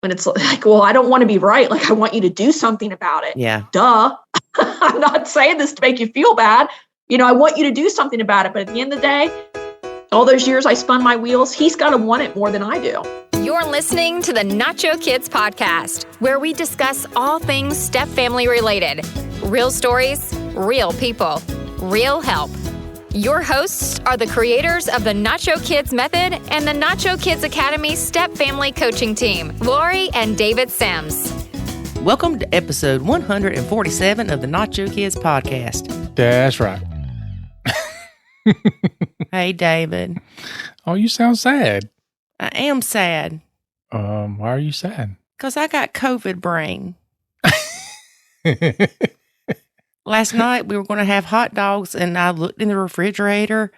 And it's like, well, I don't want to be right. Like, I want you to do something about it. Yeah. Duh. I'm not saying this to make you feel bad. I want you to do something about it. But at the end of the day, all those years I spun my wheels, he's got to want it more than I do. You're listening to the Nacho Kids Podcast, where we discuss all things step family related. Real stories, real people, real help. Your hosts are the creators of the Nacho Kids Method and the Nacho Kids Academy Step Family Coaching Team, Lori and David Sims. Welcome to episode 147 of the Nacho Kids Podcast. That's right. Hey, David. Oh, you sound sad. I am sad. Why are you sad? Because I got COVID brain. Last night, we were going to have hot dogs, and I looked in the refrigerator,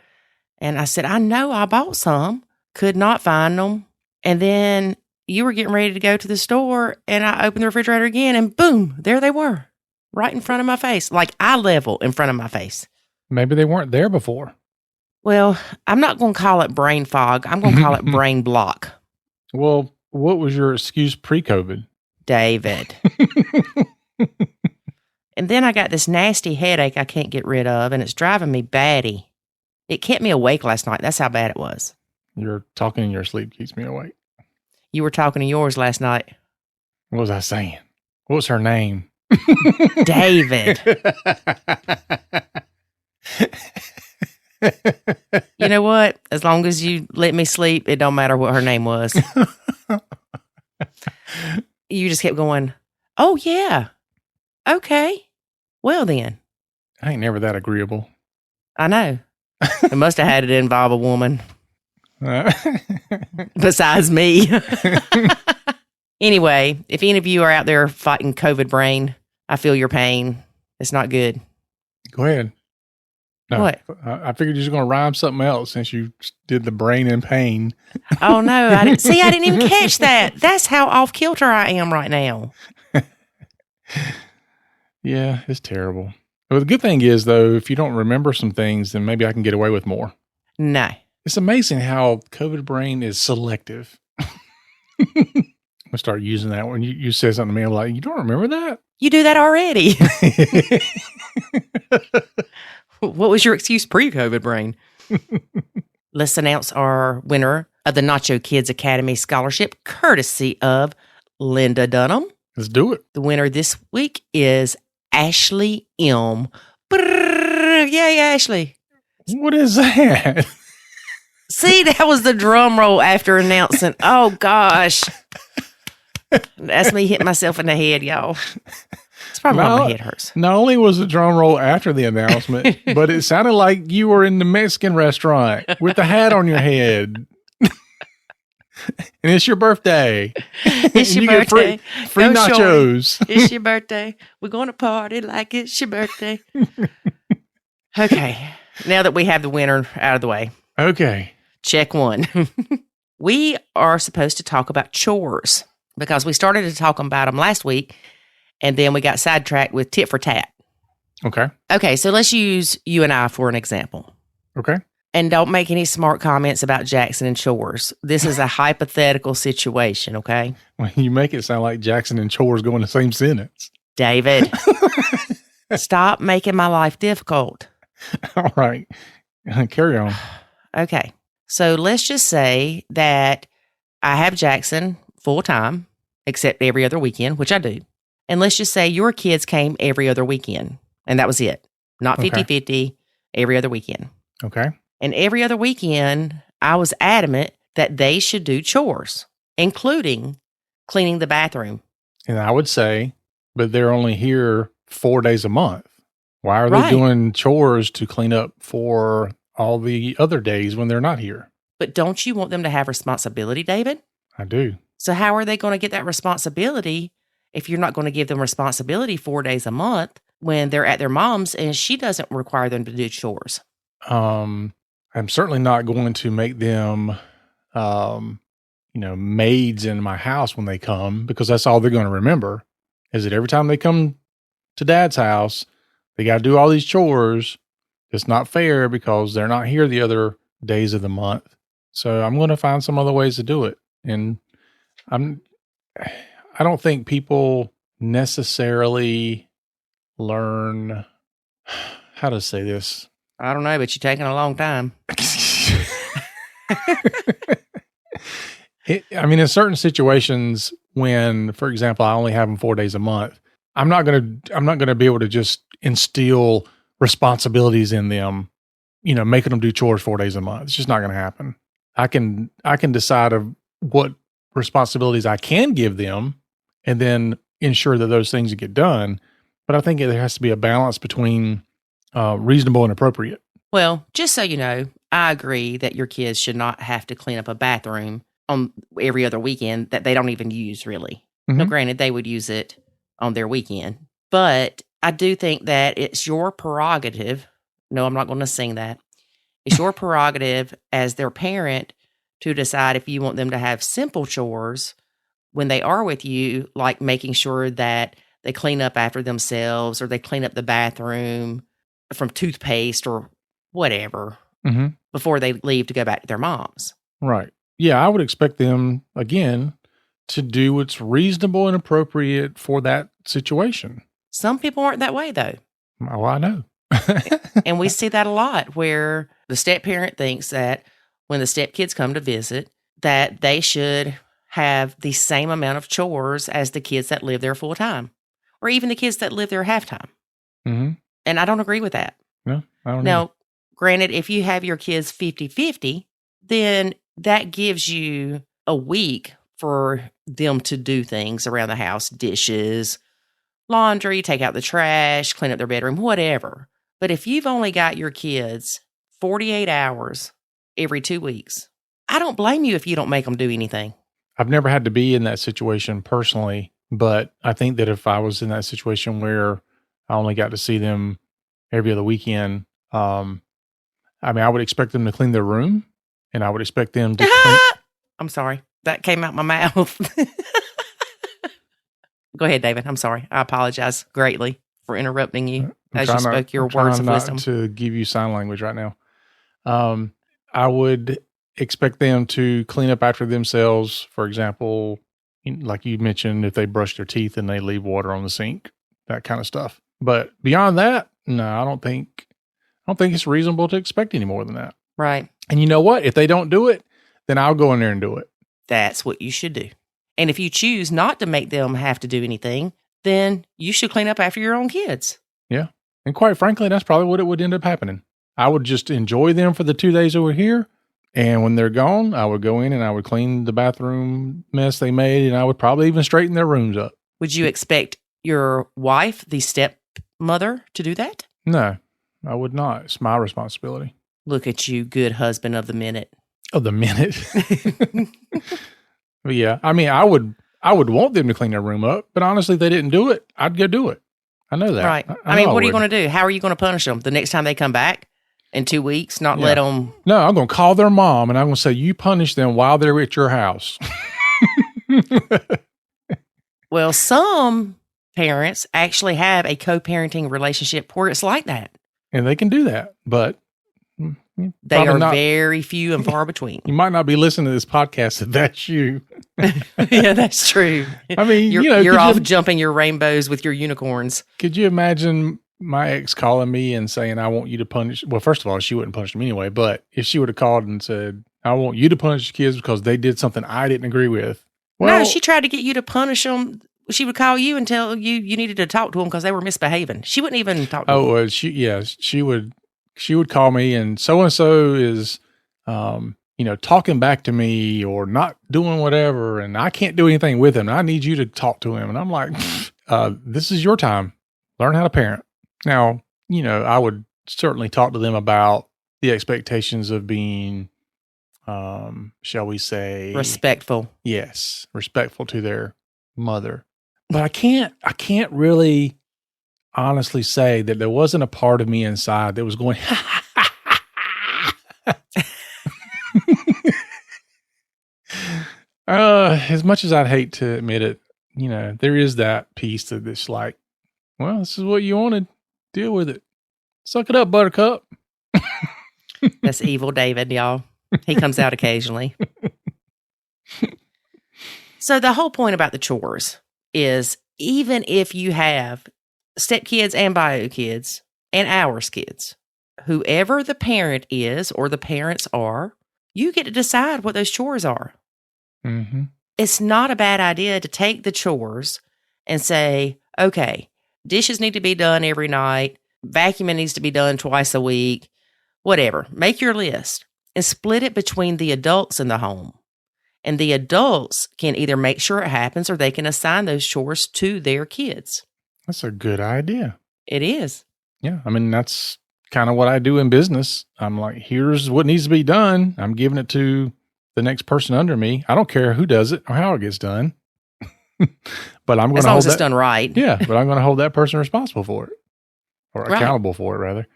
and I said, I know I bought some. Could not find them. And then you were getting ready to go to the store, and I opened the refrigerator again, and boom, there they were, right in front of my face, like eye level in front of my face. Maybe they weren't there before. Well, I'm not going to call it brain fog. I'm going to call it brain block. Well, what was your excuse pre-COVID? David. And then I got this nasty headache I can't get rid of, and it's driving me batty. It kept me awake last night. That's how bad it was. You're talking in your sleep keeps me awake. You were talking to yours last night. What was I saying? What was her name? David. You know what? As long as you let me sleep, it don't matter what her name was. You just kept going, oh, yeah. Okay. Well, then. I ain't never that agreeable. I know. It must have had to involve a woman. Besides me. Anyway, if any of you are out there fighting COVID brain, I feel your pain. It's not good. Go ahead. No, what? I figured you were going to rhyme something else since you did the brain and pain. Oh, no. I didn't even catch that. That's how off kilter I am right now. Yeah, it's terrible. Well, the good thing is, though, if you don't remember some things, then maybe I can get away with more. No. It's amazing how COVID brain is selective. I'm going to start using that when you said something to me. I'm like, you don't remember that? You do that already. What was your excuse pre-COVID brain? Let's announce our winner of the Nacho Kids Academy Scholarship, courtesy of Linda Dunham. Let's do it. The winner this week is Ashley M. Brrr, yay, Ashley. What is that? See, that was the drum roll after announcing. Oh, gosh. That's me hitting myself in the head, y'all. It's probably why my head hurts. Not only was the drum roll after the announcement, but it sounded like you were in the Mexican restaurant with the hat on your head. And it's your birthday. It's your birthday. Get free nachos. Shorty. It's your birthday. We're going to party like it's your birthday. Okay. Now that we have the winner out of the way. Okay. Check one. We are supposed to talk about chores because we started to talk about them last week and then we got sidetracked with tit for tat. Okay. Okay. So let's use you and I for an example. Okay. And don't make any smart comments about Jackson and chores. This is a hypothetical situation, okay? Well, you make it sound like Jackson and chores go in the same sentence. David, stop making my life difficult. All right. Carry on. Okay. So let's just say that I have Jackson full time, except every other weekend, which I do. And let's just say your kids came every other weekend, and that was it. Not 50-50, every other weekend. Okay. And every other weekend, I was adamant that they should do chores, including cleaning the bathroom. And I would say, but they're only here 4 days a month. Why are they doing chores to clean up for all the other days when they're not here? But don't you want them to have responsibility, David? I do. So how are they going to get that responsibility if you're not going to give them responsibility 4 days a month when they're at their mom's and she doesn't require them to do chores? I'm certainly not going to make them, maids in my house when they come, because that's all they're going to remember is that every time they come to Dad's house, they got to do all these chores. It's not fair because they're not here the other days of the month. So I'm going to find some other ways to do it. And I don't think people necessarily learn how to say this. I don't know, but you're taking a long time. In certain situations when, for example, I only have them 4 days a month, I'm not going to be able to just instill responsibilities in them, making them do chores 4 days a month. It's just not going to happen. I can decide of what responsibilities I can give them and then ensure that those things get done. But I think there has to be a balance between reasonable and appropriate. Well, just so you know, I agree that your kids should not have to clean up a bathroom on every other weekend that they don't even use, really. Mm-hmm. Now, granted, they would use it on their weekend. But I do think that it's your prerogative. No, I'm not going to sing that. It's your prerogative as their parent to decide if you want them to have simple chores when they are with you, like making sure that they clean up after themselves or they clean up the bathroom from toothpaste or whatever before they leave to go back to their mom's. Right. Yeah, I would expect them, again, to do what's reasonable and appropriate for that situation. Some people aren't that way, though. Well, I know. And we see that a lot where the step-parent thinks that when the stepkids come to visit, that they should have the same amount of chores as the kids that live there full-time, or even the kids that live there half-time. Mm-hmm. And I don't agree with that. No, I don't Now, know. Granted, if you have your kids 50-50, then that gives you a week for them to do things around the house, dishes, laundry, take out the trash, clean up their bedroom, whatever. But if you've only got your kids 48 hours every 2 weeks, I don't blame you if you don't make them do anything. I've never had to be in that situation personally, but I think that if I was in that situation where I only got to see them every other weekend, I would expect them to clean their room, and I would expect them to clean. I'm sorry. That came out my mouth. Go ahead, David. I'm sorry. I apologize greatly for interrupting you as you spoke your words of wisdom. To give you sign language right now. I would expect them to clean up after themselves. For example, like you mentioned, if they brush their teeth and they leave water on the sink, that kind of stuff. But beyond that, no, I don't think it's reasonable to expect any more than that. Right. And you know what? If they don't do it, then I'll go in there and do it. That's what you should do. And if you choose not to make them have to do anything, then you should clean up after your own kids. Yeah. And quite frankly, that's probably what it would end up happening. I would just enjoy them for the 2 days over here. And when they're gone, I would go in and I would clean the bathroom mess they made, and I would probably even straighten their rooms up. Would you expect your wife, the stepmother, to do that? No, I would not. It's my responsibility. Look at you, good husband of the minute. Of the minute. But yeah, I would want them to clean their room up, but honestly, if they didn't do it, I'd go do it. I know that. Right. I mean, what are you going to do? How are you going to punish them? The next time they come back in 2 weeks, not let them... No, I'm going to call their mom and I'm going to say, you punish them while they're at your house. Well, some parents actually have a co-parenting relationship where it's like that. And they can do that, but... They are very few and far between. You might not be listening to this podcast if that's you. Yeah, that's true. I mean, you're off jumping your rainbows with your unicorns. Could you imagine my ex calling me and saying, I want you to punish? Well, first of all, she wouldn't punish them anyway, but if she would have called and said, I want you to punish the kids because they did something I didn't agree with. Well, no, she tried to get you to punish them. She would call you and tell you needed to talk to them because they were misbehaving. She wouldn't even talk to them. She would call me and so is, talking back to me or not doing whatever. And I can't do anything with him. I need you to talk to him. And I'm like, this is your time. Learn how to parent. Now, I would certainly talk to them about the expectations of being, shall we say, respectful. Yes. Respectful to their mother. But I can't really honestly say that there wasn't a part of me inside that was going, as much as I'd hate to admit it, there is that piece that it's like, well, this is what you wanted. Deal with it. Suck it up, buttercup. That's evil David, y'all. He comes out occasionally. So the whole point about the chores is even if you have stepkids and bio kids and ours kids, whoever the parent is or the parents are, you get to decide what those chores are. Mm-hmm. It's not a bad idea to take the chores and say, okay, dishes need to be done every night. Vacuuming needs to be done twice a week. Whatever. Make your list and split it between the adults in the home. And the adults can either make sure it happens or they can assign those chores to their kids. That's a good idea. It is. Yeah. I mean, that's kind of what I do in business. I'm like, here's what needs to be done. I'm giving it to the next person under me. I don't care who does it or how it gets done. But I'm going to as long as it's done right. Yeah. But I'm going to hold that person responsible for it or Right. accountable for it rather.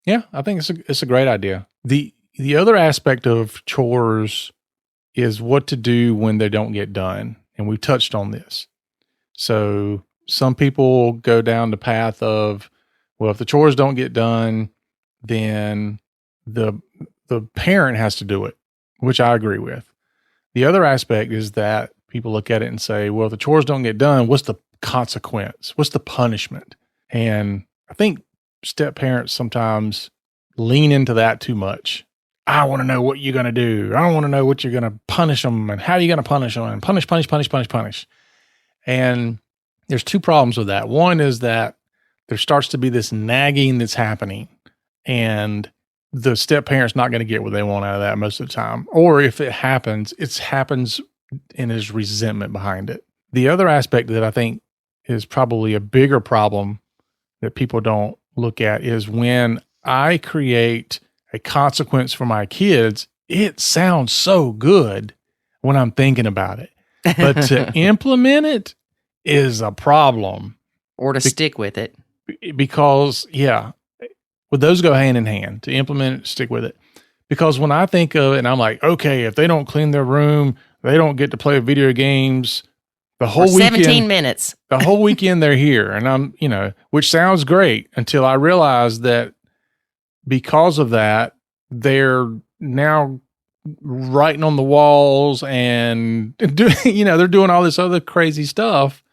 Yeah, I think it's a great idea. The other aspect of chores is what to do when they don't get done. And we've touched on this. So some people go down the path of, well, if the chores don't get done, then the parent has to do it, which I agree with. The other aspect is that people look at it and say, well, if the chores don't get done, what's the consequence? What's the punishment? And I think step parents sometimes lean into that too much. I want to know what you're going to do. I don't want to know what you're going to punish them and how are you going to punish them and punish. And there's two problems with that. One is that there starts to be this nagging that's happening and the step parent's not going to get what they want out of that most of the time. Or if it happens and there's resentment behind it. The other aspect that I think is probably a bigger problem that people don't look at is when I create a consequence for my kids, it sounds so good when I'm thinking about it. But to implement it is a problem. Or to stick with it. Because, yeah, well, those go hand in hand. To implement it, stick with it. Because when I think of it and I'm like, okay, if they don't clean their room, they don't get to play video games the whole weekend. 17 minutes. The whole weekend they're here. And I'm, which sounds great until I realize that because of that, they're now writing on the walls and they're doing all this other crazy stuff.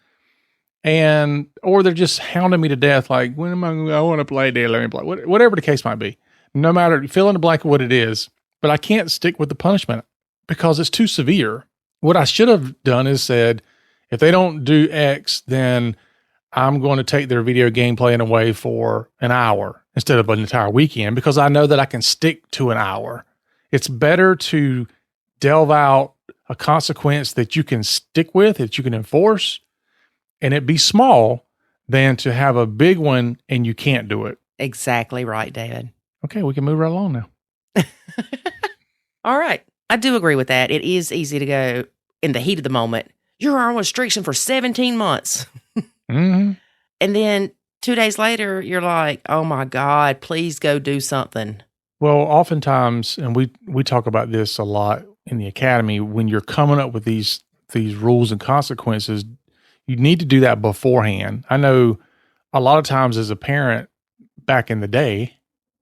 Or they're just hounding me to death. Like, when am I want to play, Dad, let me play. Whatever the case might be. No matter, fill in the blank of what it is. But I can't stick with the punishment because it's too severe. What I should have done is said, if they don't do X, then I'm going to take their video game playing away for an hour instead of an entire weekend because I know that I can stick to an hour. It's better to delve out a consequence that you can stick with, that you can enforce, and it be small than to have a big one and you can't do it. Exactly right, David. Okay, we can move right along now. All right. I do agree with that. It is easy to go in the heat of the moment. You're on restriction for 17 months. Mm-hmm. And then 2 days later, you're like, oh my God, please go do something. Well, oftentimes, and we talk about this a lot in the academy, when you're coming up with these rules and consequences, you need to do that beforehand. I know a lot of times as a parent back in the day,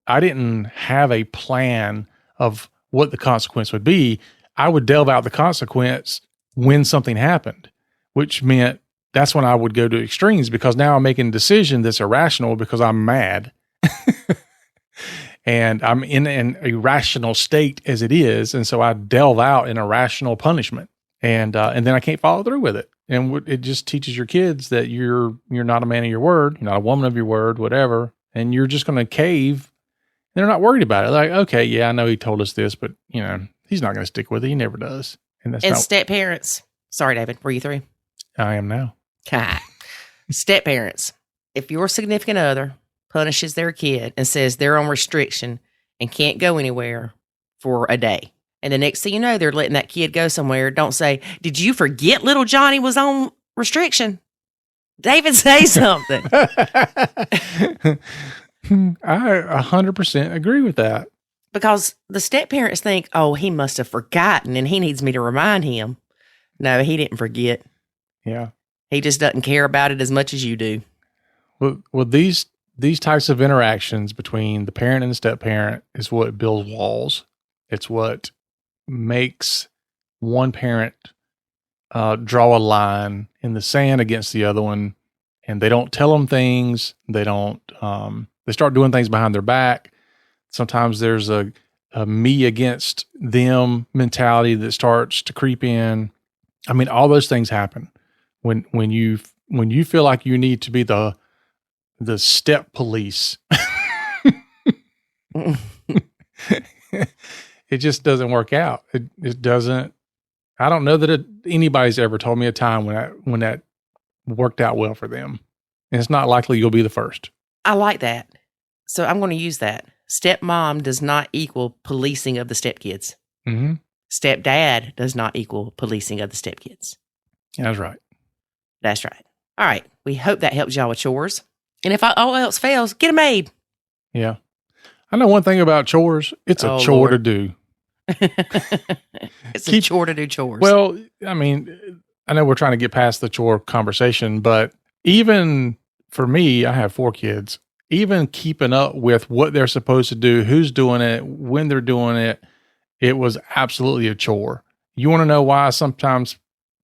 I didn't have a plan of what the consequence would be. I would delve out the consequence when something happened, which meant that's when I would go to extremes because now I'm making a decision that's irrational because I'm mad. And I'm in an irrational state as it is. And so I delve out in irrational punishment and then I can't follow through with it. And it just teaches your kids that you're not a man of your word, you're not a woman of your word, whatever. And you're just going to cave. They're not worried about it. Like, okay, yeah, I know he told us this, but he's not going to stick with it. He never does. And step parents. Sorry, David, were you through? I am now. Step parents. If your significant other punishes their kid and says they're on restriction and can't go anywhere for a day, and the next thing you know, they're letting that kid go somewhere, don't say, did you forget little Johnny was on restriction? David, say something. I 100% agree with that. Because the step parents think, oh, he must have forgotten and he needs me to remind him. No, he didn't forget. Yeah. He just doesn't care about it as much as you do. Well, these types of interactions between the parent and the step parent is what builds walls. It's what makes one parent draw a line in the sand against the other one, and they don't tell them things. They don't. They start doing things behind their back. Sometimes there's a me against them mentality that starts to creep in. I mean, all those things happen when you feel like you need to be the step police. It just doesn't work out. It doesn't. I don't know that anybody's ever told me a time when that worked out well for them. And it's not likely you'll be the first. I like that. So I'm going to use that. Stepmom does not equal policing of the stepkids. Mm-hmm. Stepdad does not equal policing of the stepkids. That's right. That's right. All right. We hope that helps y'all with chores. And if all else fails, get a maid. Yeah. I know one thing about chores. It's a chore Lord. to do. It's a chore to do chores. Well, I mean, I know we're trying to get past the chore conversation, but even for me, I have 4 kids. Even keeping up with what they're supposed to do, who's doing it, when they're doing it, it was absolutely a chore. You want to know why sometimes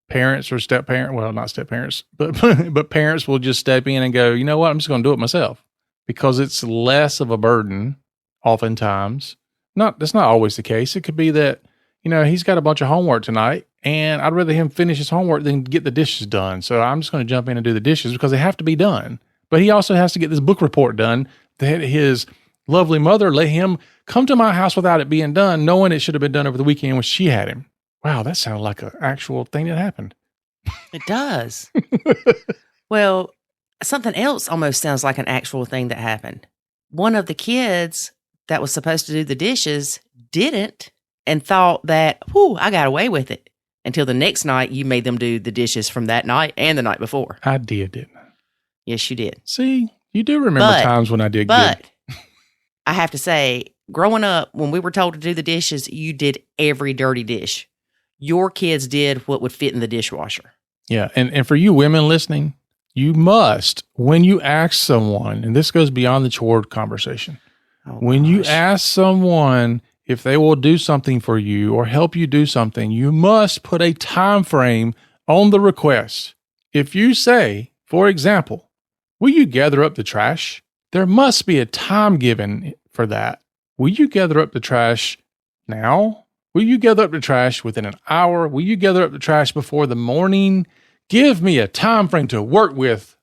parents or not step-parents, but parents will just step in and go, you know what, I'm just going to do it myself. Because it's less of a burden, oftentimes. That's not always the case. It could be that, he's got a bunch of homework tonight, and I'd rather him finish his homework than get the dishes done. So I'm just going to jump in and do the dishes because they have to be done. But he also has to get this book report done that his lovely mother let him come to my house without it being done, knowing it should have been done over the weekend when she had him. Wow, that sounded like an actual thing that happened. It does. Well, something else almost sounds like an actual thing that happened. One of the kids that was supposed to do the dishes didn't and thought that, I got away with it. Until the next night, you made them do the dishes from that night and the night before. I did, didn't I? Yes, you did. See, you do remember times when I did good. But I have to say, growing up, when we were told to do the dishes, you did every dirty dish. Your kids did what would fit in the dishwasher. Yeah, and for you women listening, you must, when you ask someone, and this goes beyond the chore conversation, when you ask someone if they will do something for you or help you do something, you must put a time frame on the request. If you say, for example, will you gather up the trash? There must be a time given for that. Will you gather up the trash now? Will you gather up the trash within an hour? Will you gather up the trash before the morning? Give me a time frame to work with.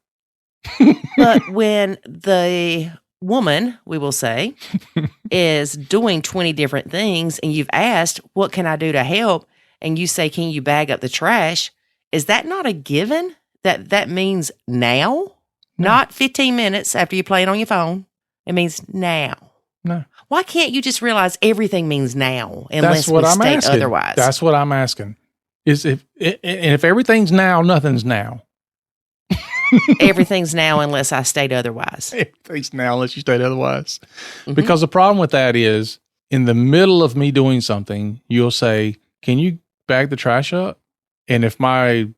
But when the woman, we will say, is doing 20 different things and you've asked, what can I do to help? And you say, can you bag up the trash? Is that not a given? That means now? No. Not 15 minutes after you play it on your phone. It means now. No. Why can't you just realize everything means now unless we state otherwise? That's what I'm asking. Is if everything's now, nothing's now. Everything's now unless I state otherwise. Everything's now unless you state otherwise. Mm-hmm. Because the problem with that is, in the middle of me doing something, you'll say, can you bag the trash up? And if my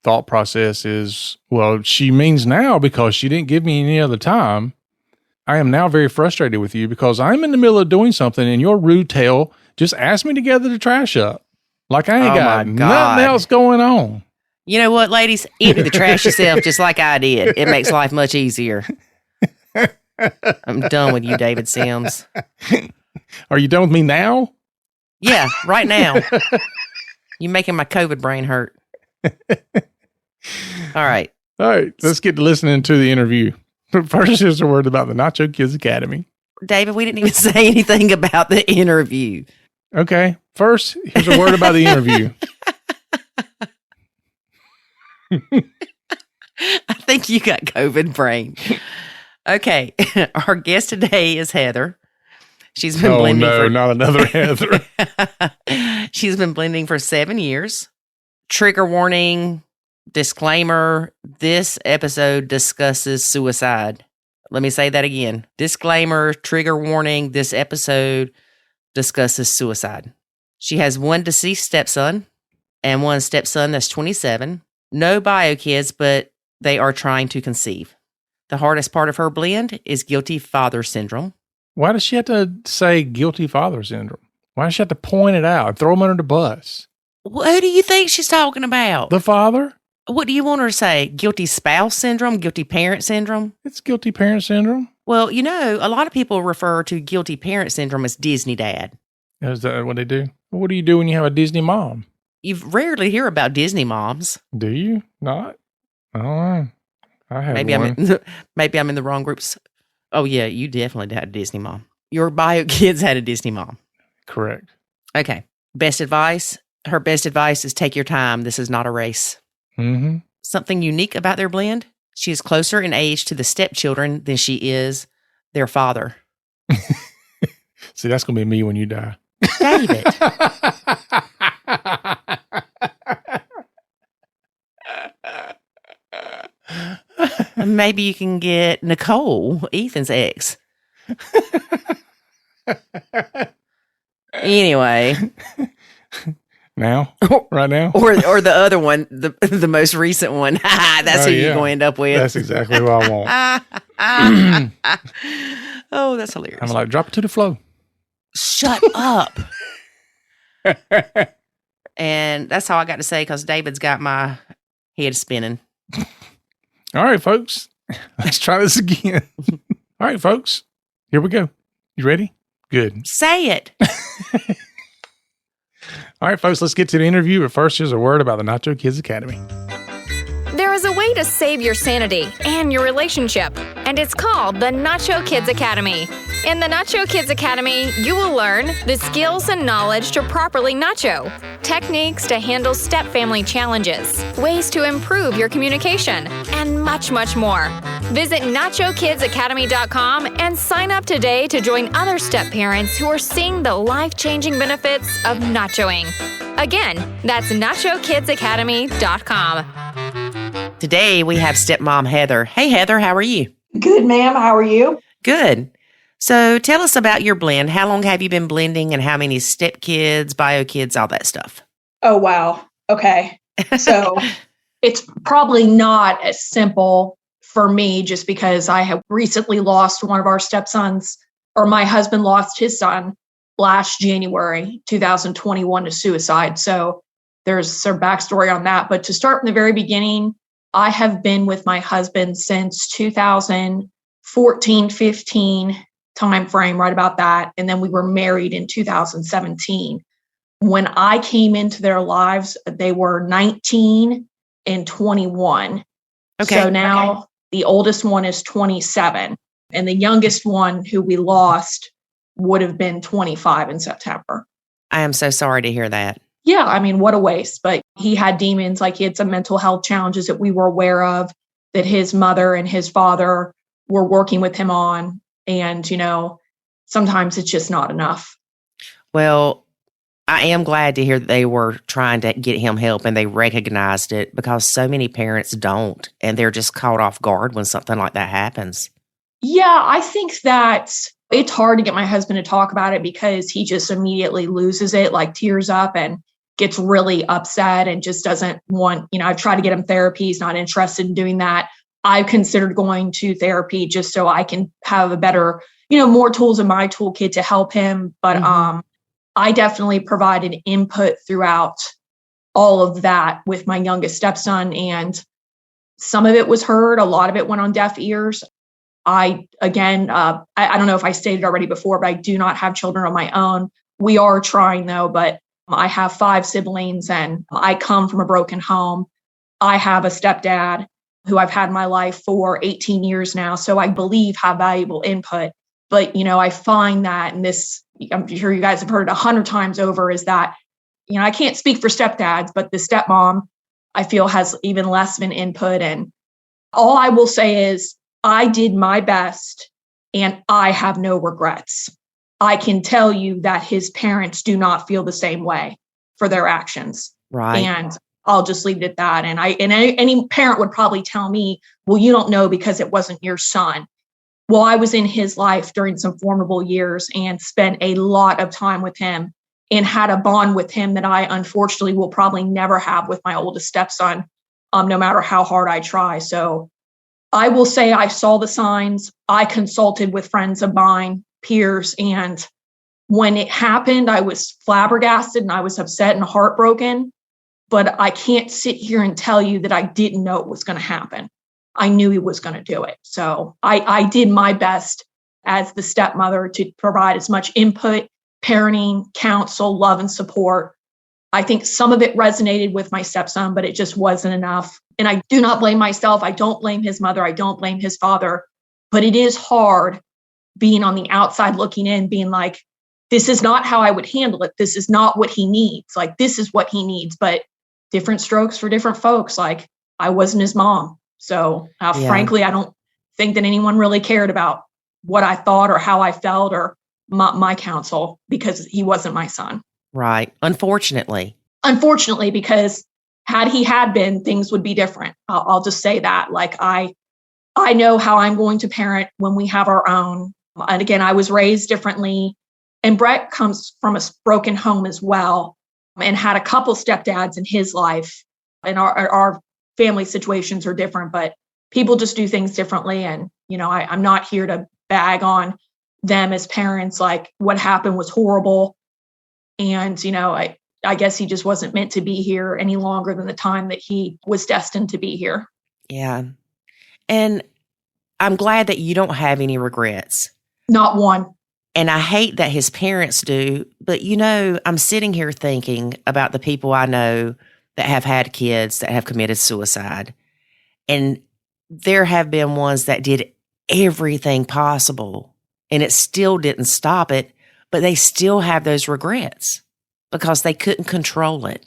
thought process is, well, she means now because she didn't give me any other time, I am now very frustrated with you because I'm in the middle of doing something and your rude tail just asked me to gather the trash up. Like I ain't got nothing else going on. You know what, ladies? Empty the trash yourself just like I did. It makes life much easier. I'm done with you, David Sims. Are you done with me now? Yeah, right now. You're making my COVID brain hurt. All right. Let's get to listening to the interview. First, here's a word about the Nacho Kids Academy. David, we didn't even say anything about the interview. Okay. First, here's a word about the interview. I think you got COVID brain. Okay. Our guest today is Heather. She's been blending. Oh, no, not another Heather. She's been blending for 7 years. Trigger warning, disclaimer, this episode discusses suicide. Let me say that again. Disclaimer, trigger warning, this episode discusses suicide. She has one deceased stepson and one stepson that's 27. No bio kids, but they are trying to conceive. The hardest part of her blend is guilty father syndrome. Why does she have to say guilty father syndrome? Why does she have to point it out, throw them under the bus? Who do you think she's talking about? The father. What do you want her to say? Guilty spouse syndrome? Guilty parent syndrome? It's guilty parent syndrome. Well, a lot of people refer to guilty parent syndrome as Disney dad. Is that what they do? What do you do when you have a Disney mom? You rarely hear about Disney moms. Do you not? I don't know. I have Maybe maybe I'm in the wrong groups. Oh yeah, you definitely had a Disney mom. Your bio kids had a Disney mom. Correct. Okay. Best advice. Her best advice is take your time. This is not a race. Mm-hmm. Something unique about their blend. She is closer in age to the stepchildren than she is their father. See, that's going to be me when you die. David. Maybe you can get Nicole, Ethan's ex. Anyway. Now? Right now? Or the other one, the most recent one. That's who you're going to end up with. That's exactly what I want. Oh, that's hilarious. I'm like, drop it to the flow. Shut up. And that's all I got to say because David's got my head spinning. All right, folks. Let's try this again. All right, folks. Here we go. You ready? Good. Say it. All right, folks. Let's get to the interview. But first, here's a word about the Nacho Kids Academy. There is a way to save your sanity and your relationship, and it's called the Nacho Kids Academy. In the Nacho Kids Academy, you will learn the skills and knowledge to properly nacho, techniques to handle step-family challenges, ways to improve your communication, and much, much more. Visit NachoKidsAcademy.com and sign up today to join other step-parents who are seeing the life-changing benefits of nachoing. Again, that's NachoKidsAcademy.com. Today, we have stepmom Heather. Hey, Heather, how are you? Good, ma'am. How are you? Good. So tell us about your blend. How long have you been blending and how many stepkids, bio kids, all that stuff? Oh, wow. Okay. So it's probably not as simple for me just because I have recently lost one of our stepsons, or my husband lost his son last January 2021 to suicide. So there's some backstory on that. But to start from the very beginning, I have been with my husband since 2014, 15 timeframe, right about that. And then we were married in 2017. When I came into their lives, they were 19 and 21. Okay. So now the oldest one is 27. And the youngest one who we lost would have been 25 in September. I am so sorry to hear that. Yeah, I mean, what a waste. But he had demons, like he had some mental health challenges that we were aware of, that his mother and his father were working with him on. And, sometimes it's just not enough. Well, I am glad to hear that they were trying to get him help and they recognized it because so many parents don't. And they're just caught off guard when something like that happens. Yeah, I think that it's hard to get my husband to talk about it because he just immediately loses it, like tears up and gets really upset and just doesn't want, I've tried to get him therapy. He's not interested in doing that. I've considered going to therapy just so I can have a better, more tools in my toolkit to help him. But I definitely provided input throughout all of that with my youngest stepson. And some of it was heard. A lot of it went on deaf ears. I don't know if I stated already before, but I do not have children of my own. We are trying though, but I have 5 siblings and I come from a broken home. I have a stepdad who I've had in my life for 18 years now. So I believe have valuable input. But, I find that, and this, I'm sure you guys have heard it 100 times over, is that, I can't speak for stepdads, but the stepmom, I feel, has even less of an input. And all I will say is I did my best and I have no regrets. I can tell you that his parents do not feel the same way for their actions. Right. And I'll just leave it at that. And any parent would probably tell me, well, you don't know because it wasn't your son. Well, I was in his life during some formidable years and spent a lot of time with him and had a bond with him that I unfortunately will probably never have with my oldest stepson, no matter how hard I try. So I will say I saw the signs. I consulted with friends of mine, peers, and when it happened, I was flabbergasted and I was upset and heartbroken. But I can't sit here and tell you that I didn't know it was going to happen. I knew he was going to do it. So I did my best as the stepmother to provide as much input, parenting, counsel, love, and support. I think some of it resonated with my stepson, but it just wasn't enough. And I do not blame myself. I don't blame his mother. I don't blame his father. But it is hard being on the outside looking in, being like, this is not how I would handle it. This is not what he needs. Like, this is what he needs. But different strokes for different folks. Like, I wasn't his mom. So frankly, I don't think that anyone really cared about what I thought or how I felt or my counsel, because he wasn't my son. Right. Unfortunately, because had he had been, things would be different. I'll just say that. Like, I know how I'm going to parent when we have our own. And again, I was raised differently. And Brett comes from a broken home as well, and had a couple stepdads in his life. And our family situations are different, but people just do things differently. And, I'm not here to bag on them as parents. Like, what happened was horrible. And, I guess he just wasn't meant to be here any longer than the time that he was destined to be here. Yeah. And I'm glad that you don't have any regrets. Not one. And I hate that his parents do. But, I'm sitting here thinking about the people I know that have had kids that have committed suicide. And there have been ones that did everything possible, and it still didn't stop it, but they still have those regrets because they couldn't control it.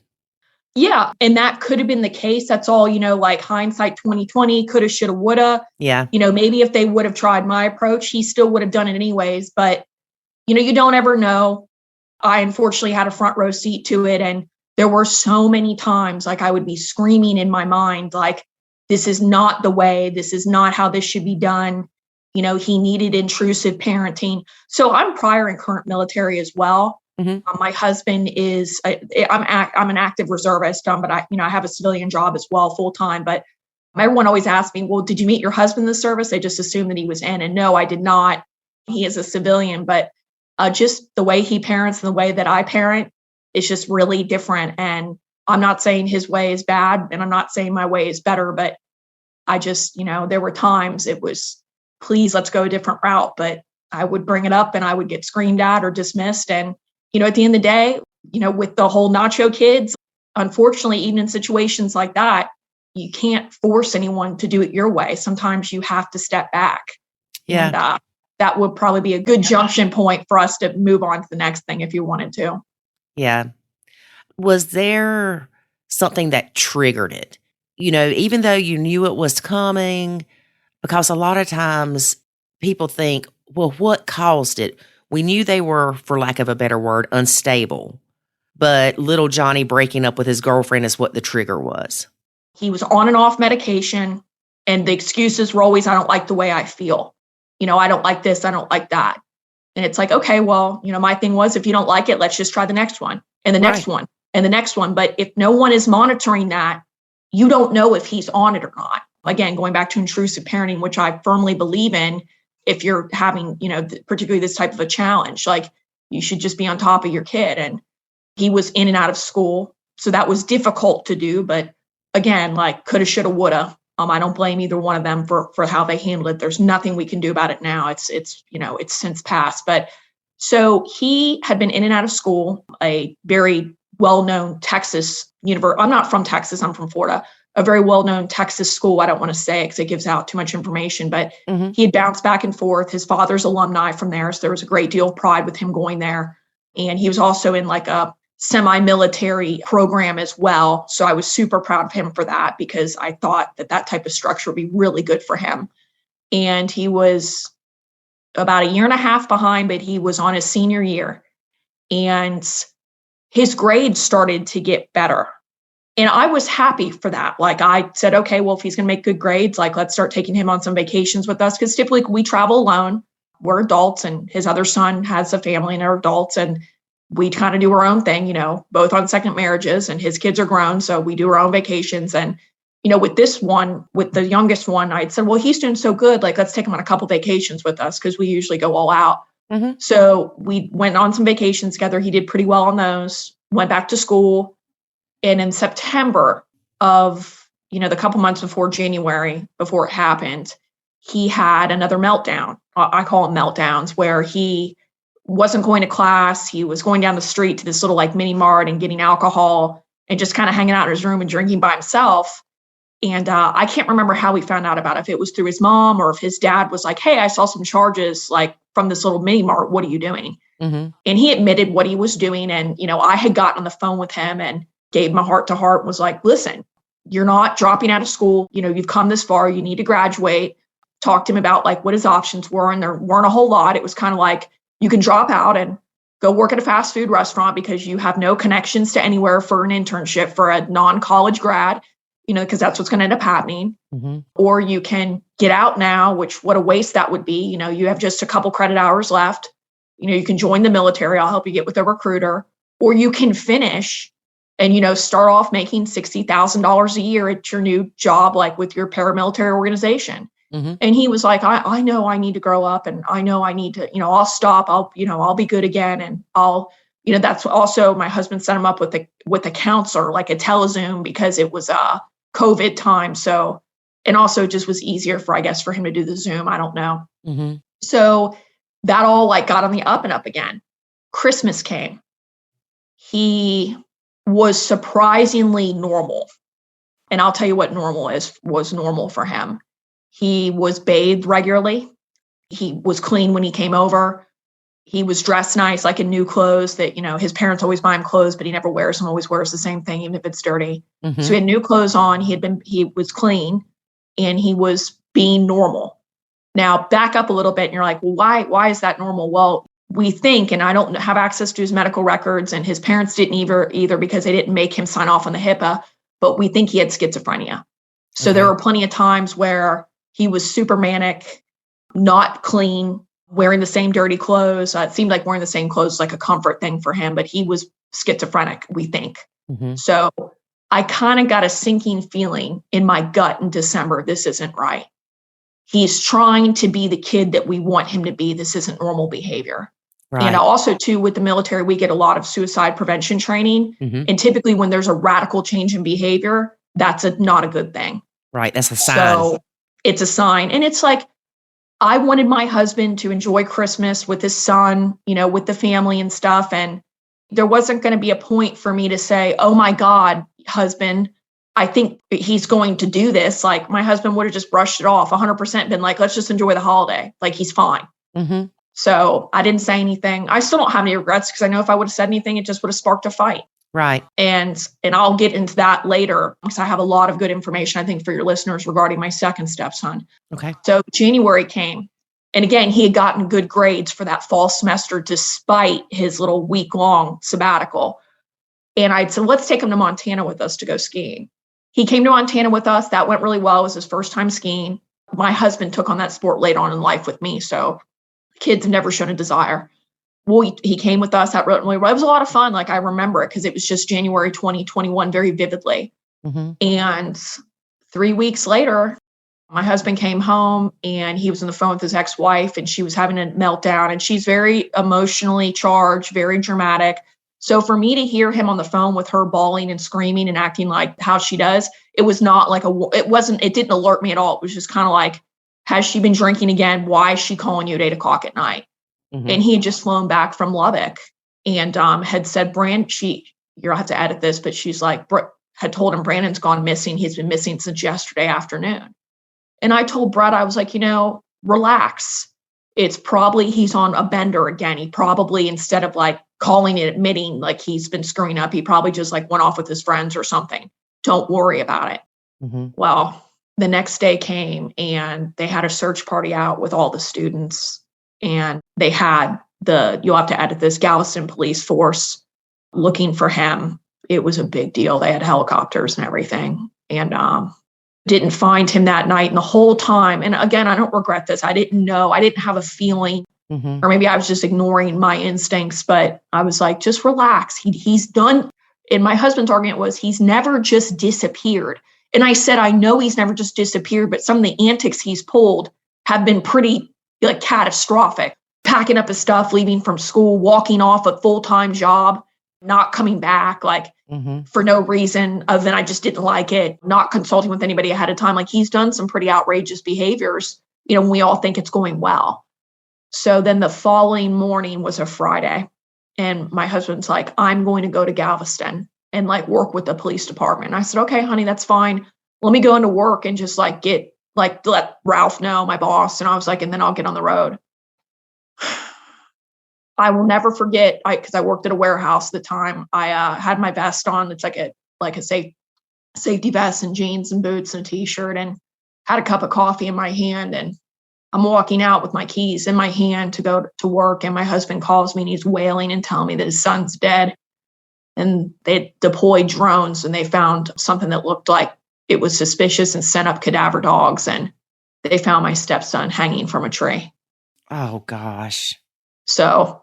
Yeah. And that could have been the case. That's all, like hindsight 2020, coulda, shoulda, woulda. Yeah. Maybe if they would have tried my approach, he still would have done it anyways. But, you don't ever know. I unfortunately had a front row seat to it. And there were so many times, like, I would be screaming in my mind, like, this is not the way. This is not how this should be done. He needed intrusive parenting. So I'm prior and current military as well. Mm-hmm. My husband is, I'm an active reservist, but I have a civilian job as well, full time. But everyone always asks me, well, did you meet your husband in the service? They just assumed that he was in. And no, I did not. He is a civilian, but just the way he parents and the way that I parent is just really different. And I'm not saying his way is bad, and I'm not saying my way is better, but I just, there were times it was, please, let's go a different route. But I would bring it up and I would get screamed at or dismissed. And, at the end of the day, with the whole Nacho Kids, unfortunately, even in situations like that, you can't force anyone to do it your way. Sometimes you have to step back. Yeah. And that would probably be a good junction point for us to move on to the next thing if you wanted to. Yeah. Was there something that triggered it? Even though you knew it was coming, because a lot of times people think, well, what caused it? We knew they were, for lack of a better word, unstable, but little Johnny breaking up with his girlfriend is what the trigger was. He was on and off medication, and the excuses were always, I don't like the way I feel. I don't like this, I don't like that. And it's like, okay, well, my thing was, if you don't like it, let's just try the next one and the next one and the next one. But if no one is monitoring that, you don't know if he's on it or not. Again, going back to intrusive parenting, which I firmly believe in, if you're having, particularly this type of a challenge, like, you should just be on top of your kid. And he was in and out of school. So that was difficult to do. But again, like, coulda, shoulda, woulda. I don't blame either one of them for how they handled it. There's nothing we can do about it now. It's since passed. But so he had been in and out of school, a very well-known Texas university. I'm not from Texas, I'm from Florida. A very well-known Texas school. I don't want to say it because it gives out too much information, but he had bounced back and forth. His father's alumni from there. So there was a great deal of pride with him going there. And he was also in like a semi-military program as well. So I was super proud of him for that, because I thought that type of structure would be really good for him. And he was about a year and a half behind, but he was on his senior year. And his grades started to get better. And I was happy for that. Like, I said, okay, well, if he's going to make good grades, like, let's start taking him on some vacations with us. Because typically we travel alone. We're adults, and his other son has a family and are adults. And we kind of do our own thing, both on second marriages, and his kids are grown. So we do our own vacations. And, with this one, with the youngest one, I'd said, well, he's doing so good. Like, let's take him on a couple vacations with us, because we usually go all out. So we went on some vacations together. He did pretty well on those, went back to school. And in September of, the couple months before January, before it happened, he had another meltdown. I call them meltdowns, where he wasn't going to class. He was going down the street to this little like mini mart and getting alcohol and just kind of hanging out in his room and drinking by himself. And I can't remember how we found out about it, if it was through his mom or if his dad was like, hey, I saw some charges like from this little mini mart. What are you doing? And he admitted what he was doing. And, I had gotten on the phone with him and gave him a heart to heart, was like, listen, you're not dropping out of school. You've come this far. You need to graduate. Talked to him about like what his options were. And there weren't a whole lot. It was kind of like, you can drop out and go work at a fast food restaurant because you have no connections to anywhere for an internship for a non-college grad, because that's what's going to end up happening. Or you can get out now, which what a waste that would be. You have just a couple credit hours left. You can join the military. I'll help you get with a recruiter. Or you can finish and, start off making $60,000 a year at your new job, like with your paramilitary organization. And he was like, I know I need to grow up, and I know I need to, I'll stop. I'll be good again. And I'll, that's also, my husband set him up with a counselor, like a telezoom, because it was COVID time. So, and also just was easier for him to do the Zoom. I don't know. So that all like got on the up and up again. Christmas came. He was surprisingly normal. And I'll tell you what was normal for him. He was bathed regularly. He was clean when he came over. He was dressed nice, like in new clothes that, his parents always buy him clothes, but he never wears them, always wears the same thing, even if it's dirty. So he had new clothes on. He was clean, and he was being normal. Now back up a little bit and you're like, well, why is that normal? Well, we think, and I don't have access to his medical records, and his parents didn't either because they didn't make him sign off on the HIPAA, but we think he had schizophrenia. So there were plenty of times where he was super manic, not clean, wearing the same dirty clothes. It seemed like wearing the same clothes like a comfort thing for him, but he was schizophrenic, we think. So I kind of got a sinking feeling in my gut in December. This isn't right. He's trying to be the kid that we want him to be. This isn't normal behavior. Right. And also, too, with the military, we get a lot of suicide prevention training. And typically when there's a radical change in behavior, that's not a good thing. Right. That's a sign. So it's a sign. And it's like, I wanted my husband to enjoy Christmas with his son, with the family and stuff. And there wasn't going to be a point for me to say, oh my God, husband, I think he's going to do this. Like my husband would have just brushed it off 100%, been like, let's just enjoy the holiday. Like he's fine. So I didn't say anything. I still don't have any regrets because I know if I would have said anything, it just would have sparked a fight. Right. And I'll get into that later because I have a lot of good information, I think, for your listeners regarding my second stepson. Okay. So January came. And again, he had gotten good grades for that fall semester despite his little week-long sabbatical. And I said, let's take him to Montana with us to go skiing. He came to Montana with us. That went really well. It was his first time skiing. My husband took on that sport late on in life with me. So kids have never shown a desire. Well, he came with us. That really well. It was a lot of fun. Like I remember it because it was just January 2021 very vividly. And 3 weeks later, my husband came home and he was on the phone with his ex-wife and she was having a meltdown and she's very emotionally charged, very dramatic. So for me to hear him on the phone with her bawling and screaming and acting like how she does, it was not like it didn't alert me at all. It was just kind of like, has she been drinking again? Why is she calling you at 8 o'clock at night? And he had just flown back from Lubbock and had said, you'll have to edit this, but she's like, had told him Brandon's gone missing. He's been missing since yesterday afternoon. And I told Brett, I was like, relax. It's probably he's on a bender again. He probably, instead of like calling it, admitting like he's been screwing up, he probably just like went off with his friends or something. Don't worry about it. Well, the next day came and they had a search party out with all the students. And they had you'll have to edit this, Galveston police force looking for him. It was a big deal. They had helicopters and everything and didn't find him that night. And the whole time, and again, I don't regret this. I didn't know. I didn't have a feeling or maybe I was just ignoring my instincts, but I was like, just relax. He's done. And my husband's argument was he's never just disappeared. And I said, I know he's never just disappeared, but some of the antics he's pulled have been pretty like catastrophic. packing up his stuff, leaving from school, walking off a full-time job, not coming back, like for no reason other than I just didn't like it, not consulting with anybody ahead of time. Like he's done some pretty outrageous behaviors, when we all think it's going well. So then the following morning was a Friday, and my husband's like, I'm going to go to Galveston and like work with the police department. And I said, okay, honey, that's fine. Let me go into work and just like let Ralph know, my boss. And I was like, and then I'll get on the road. I will never forget, because I worked at a warehouse at the time. I had my vest on. It's like a safety vest and jeans and boots and a t-shirt, and had a cup of coffee in my hand. And I'm walking out with my keys in my hand to go to work. And my husband calls me and he's wailing and telling me that his son's dead. And they deployed drones and they found something that looked like it was suspicious and sent up cadaver dogs. And they found my stepson hanging from a tree. Oh, gosh. So,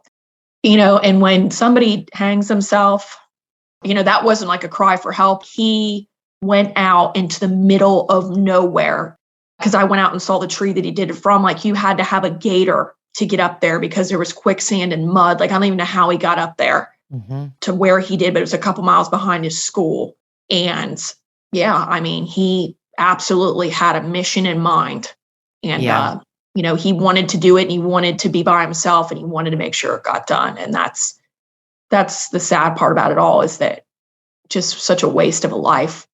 and when somebody hangs himself, that wasn't like a cry for help. He went out into the middle of nowhere, because I went out and saw the tree that he did it from. Like you had to have a gator to get up there because there was quicksand and mud. Like I don't even know how he got up there to where he did, but it was a couple miles behind his school. And yeah, he absolutely had a mission in mind. And, he wanted to do it and he wanted to be by himself and he wanted to make sure it got done. And that's the sad part about it all, is that just such a waste of a life,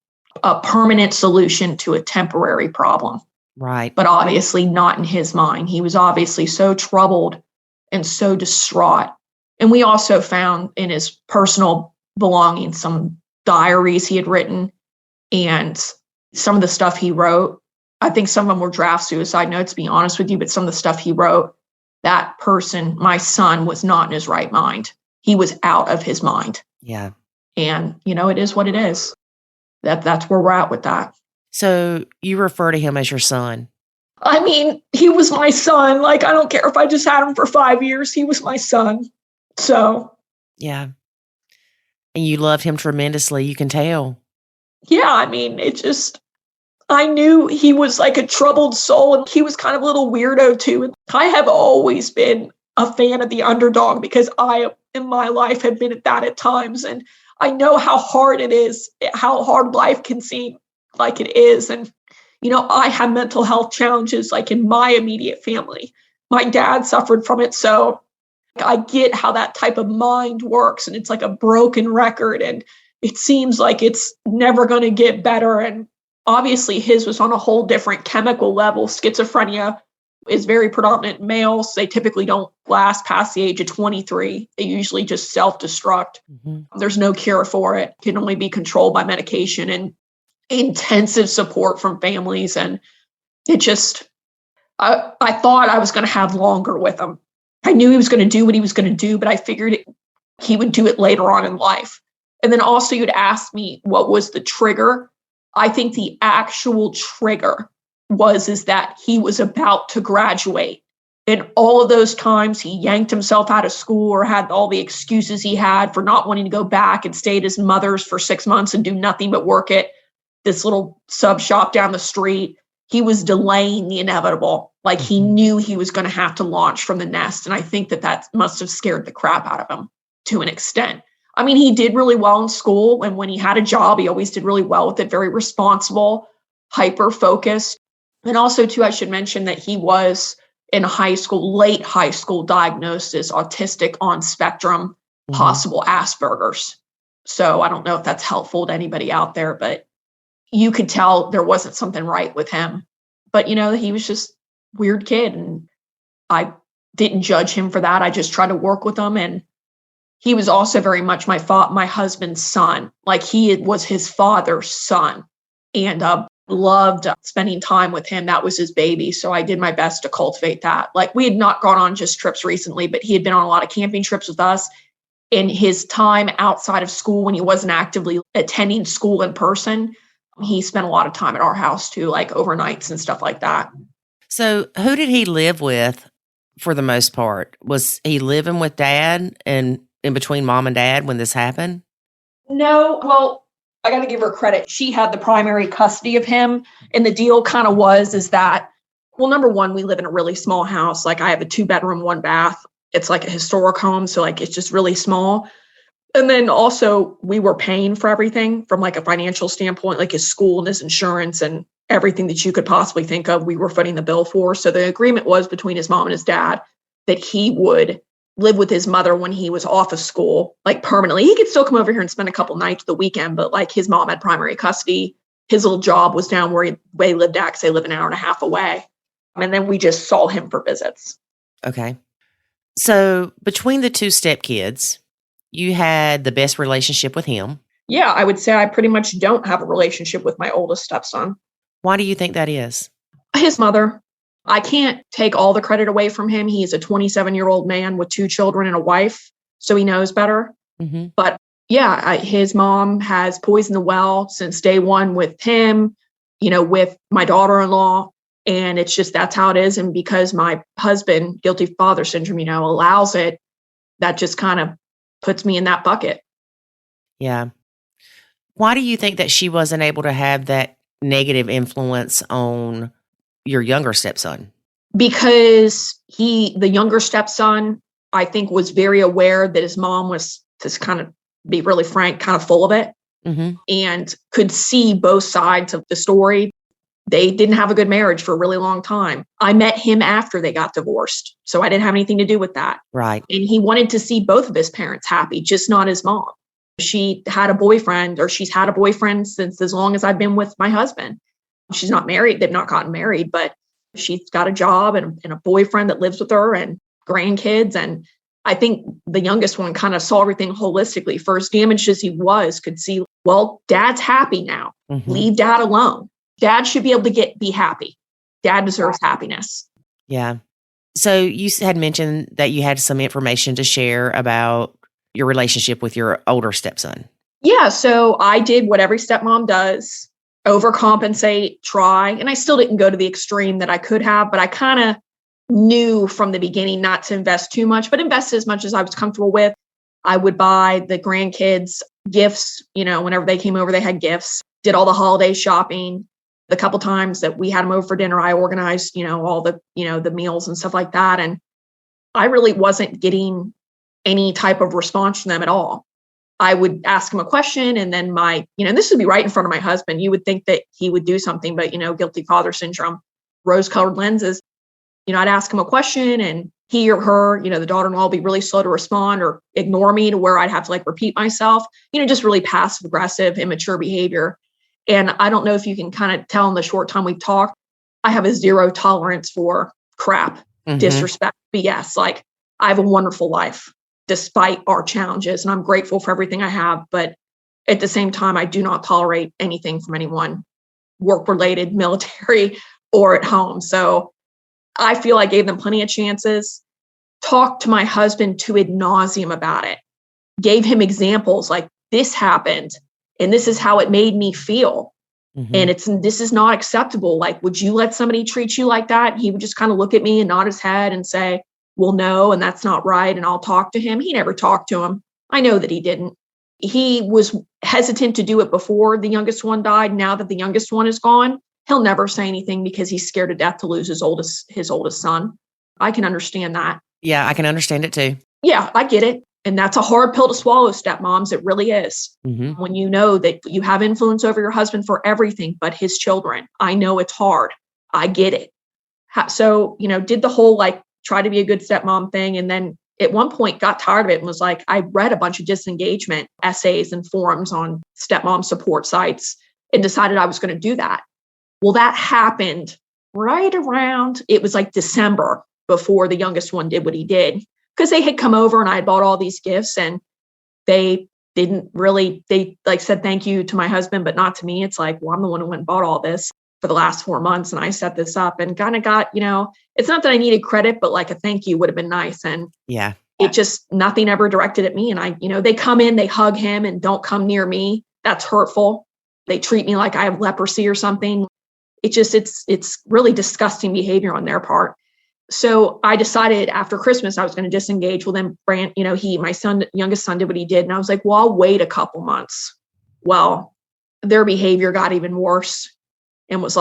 a permanent solution to a temporary problem. Right. But obviously not in his mind. He was obviously so troubled and so distraught. And we also found in his personal belongings some diaries he had written and some of the stuff he wrote. I think some of them were draft suicide notes, to be honest with you, but some of the stuff he wrote, that person, my son, was not in his right mind. He was out of his mind. Yeah. And, it is what it is. That's where we're at with that. So you refer to him as your son? He was my son. Like, I don't care if I just had him for 5 years. He was my son. So. Yeah. And you loved him tremendously. You can tell. Yeah. I knew he was like a troubled soul, and he was kind of a little weirdo too. And I have always been a fan of the underdog, because I, in my life, have been at that at times. And I know how hard it is, how hard life can seem like it is. And, I have mental health challenges like in my immediate family. My dad suffered from it. So I get how that type of mind works. And it's like a broken record. And it seems like it's never going to get better. And obviously his was on a whole different chemical level. Schizophrenia is very predominant in males. They typically don't last past the age of 23. They usually just self-destruct. There's no cure for it. It can only be controlled by medication and intensive support from families. And it just, I thought I was going to have longer with him. I knew he was going to do what he was going to do, but I figured he would do it later on in life. And then also you'd ask me what was the trigger. I think the actual trigger is that he was about to graduate. And all of those times he yanked himself out of school or had all the excuses he had for not wanting to go back and stay at his mother's for 6 months and do nothing but work at this little sub shop down the street. He was delaying the inevitable. Like he knew he was going to have to launch from the nest. And I think that must have scared the crap out of him to an extent. He did really well in school. And when he had a job, he always did really well with it. Very responsible, hyper-focused. And also, too, I should mention that he was in high school, late high school, diagnosed as autistic on spectrum, possible Asperger's. So I don't know if that's helpful to anybody out there, but you could tell there wasn't something right with him. But, he was just a weird kid. And I didn't judge him for that. I just tried to work with him. And he was also very much my husband's son. Like he was his father's son, and loved spending time with him. That was his baby. So I did my best to cultivate that. Like we had not gone on just trips recently, but he had been on a lot of camping trips with us. In his time outside of school, when he wasn't actively attending school in person, he spent a lot of time at our house too, like overnights and stuff like that. So who did he live with for the most part? Was he living with dad and in between mom and dad when this happened? No. Well, I got to give her credit. She had the primary custody of him. And the deal kind of is that Well, number one, we live in a really small house. Like I have a 2-bedroom, 1-bath. It's like a historic home. So like, it's just really small. And then also we were paying for everything from like a financial standpoint, like his school and his insurance and everything that you could possibly think of, we were footing the bill for. So the agreement was between his mom and his dad that he would live with his mother when he was off of school, like permanently. He could still come over here and spend a couple nights the weekend, but like his mom had primary custody. His little job was down where he lived at because they live an hour and a half away. And then we just saw him for visits. Okay. So between the two stepkids, you had the best relationship with him. Yeah, I would say I pretty much don't have a relationship with my oldest stepson. Why do you think that is? His mother. I can't take all the credit away from him. He's a 27-year-old man with 2 children and a wife, so he knows better. Mm-hmm. But yeah, his mom has poisoned the well since day one with him, with my daughter-in-law. And it's just, that's how it is. And because my husband, guilty father syndrome, allows it, that just kind of puts me in that bucket. Yeah. Why do you think that she wasn't able to have that negative influence on your younger stepson? Because the younger stepson, I think, was very aware that his mom was, to kind of be really frank, kind of full of it, mm-hmm. and could see both sides of the story. They didn't have a good marriage for a really long time. I met him after they got divorced, so I didn't have anything to do with that. Right. And he wanted to see both of his parents happy, just not his mom. She's had a boyfriend since as long as I've been with my husband. She's not married. They've not gotten married, but she's got a job and a boyfriend that lives with her and grandkids. And I think the youngest one kind of saw everything holistically. For as damaged as he was, could see, well, dad's happy now. Mm-hmm. Leave dad alone. Dad should be able to be happy. Dad deserves happiness. Yeah. So you had mentioned that you had some information to share about your relationship with your older stepson. Yeah. So I did what every stepmom does, overcompensate, try. And I still didn't go to the extreme that I could have, but I kind of knew from the beginning not to invest too much, but invest as much as I was comfortable with. I would buy the grandkids gifts, whenever they came over, they had gifts, did all the holiday shopping. The couple times that we had them over for dinner, I organized, all the, the meals and stuff like that. And I really wasn't getting any type of response from them at all. I would ask him a question and then this would be right in front of my husband. You would think that he would do something, but, guilty father syndrome, rose-colored lenses. I'd ask him a question and he or her, the daughter-in-law will be really slow to respond or ignore me to where I'd have to repeat myself, just really passive aggressive, immature behavior. And I don't know if you can kind of tell in the short time we've talked, I have a zero tolerance for crap, mm-hmm. disrespect, BS. I have a wonderful life despite our challenges. And I'm grateful for everything I have. But at the same time, I do not tolerate anything from anyone, work-related, military, or at home. So I feel I gave them plenty of chances. Talked to my husband to ad nauseum about it. Gave him examples like this happened. And this is how it made me feel. Mm-hmm. And this is not acceptable. Would you let somebody treat you like that? He would just kind of look at me and nod his head and say, well, no, and that's not right. And I'll talk to him. He never talked to him. I know that he didn't. He was hesitant to do it before the youngest one died. Now that the youngest one is gone, he'll never say anything because he's scared to death to lose his oldest son. I can understand that. Yeah, I can understand it too. Yeah, I get it. And that's a hard pill to swallow, stepmoms. It really is. Mm-hmm. When you know that you have influence over your husband for everything but his children. I know it's hard. I get it. So, did the whole try to be a good stepmom thing. And then at one point got tired of it and was I read a bunch of disengagement essays and forums on stepmom support sites and decided I was going to do that. Well, that happened right around, it was December before the youngest one did what he did. Because they had come over and I had bought all these gifts and they didn't really, they said thank you to my husband, but not to me. It's well, I'm the one who went and bought all this for the last 4 months and I set this up and kind of got, it's not that I needed credit, but a thank you would have been nice. And yeah, it just, nothing ever directed at me. And they come in, they hug him and don't come near me. That's hurtful. They treat me like I have leprosy or something. It's really disgusting behavior on their part. So I decided after Christmas, I was going to disengage. Well, then my youngest son did what he did. And I was well, I'll wait a couple months. Well, their behavior got even worse and was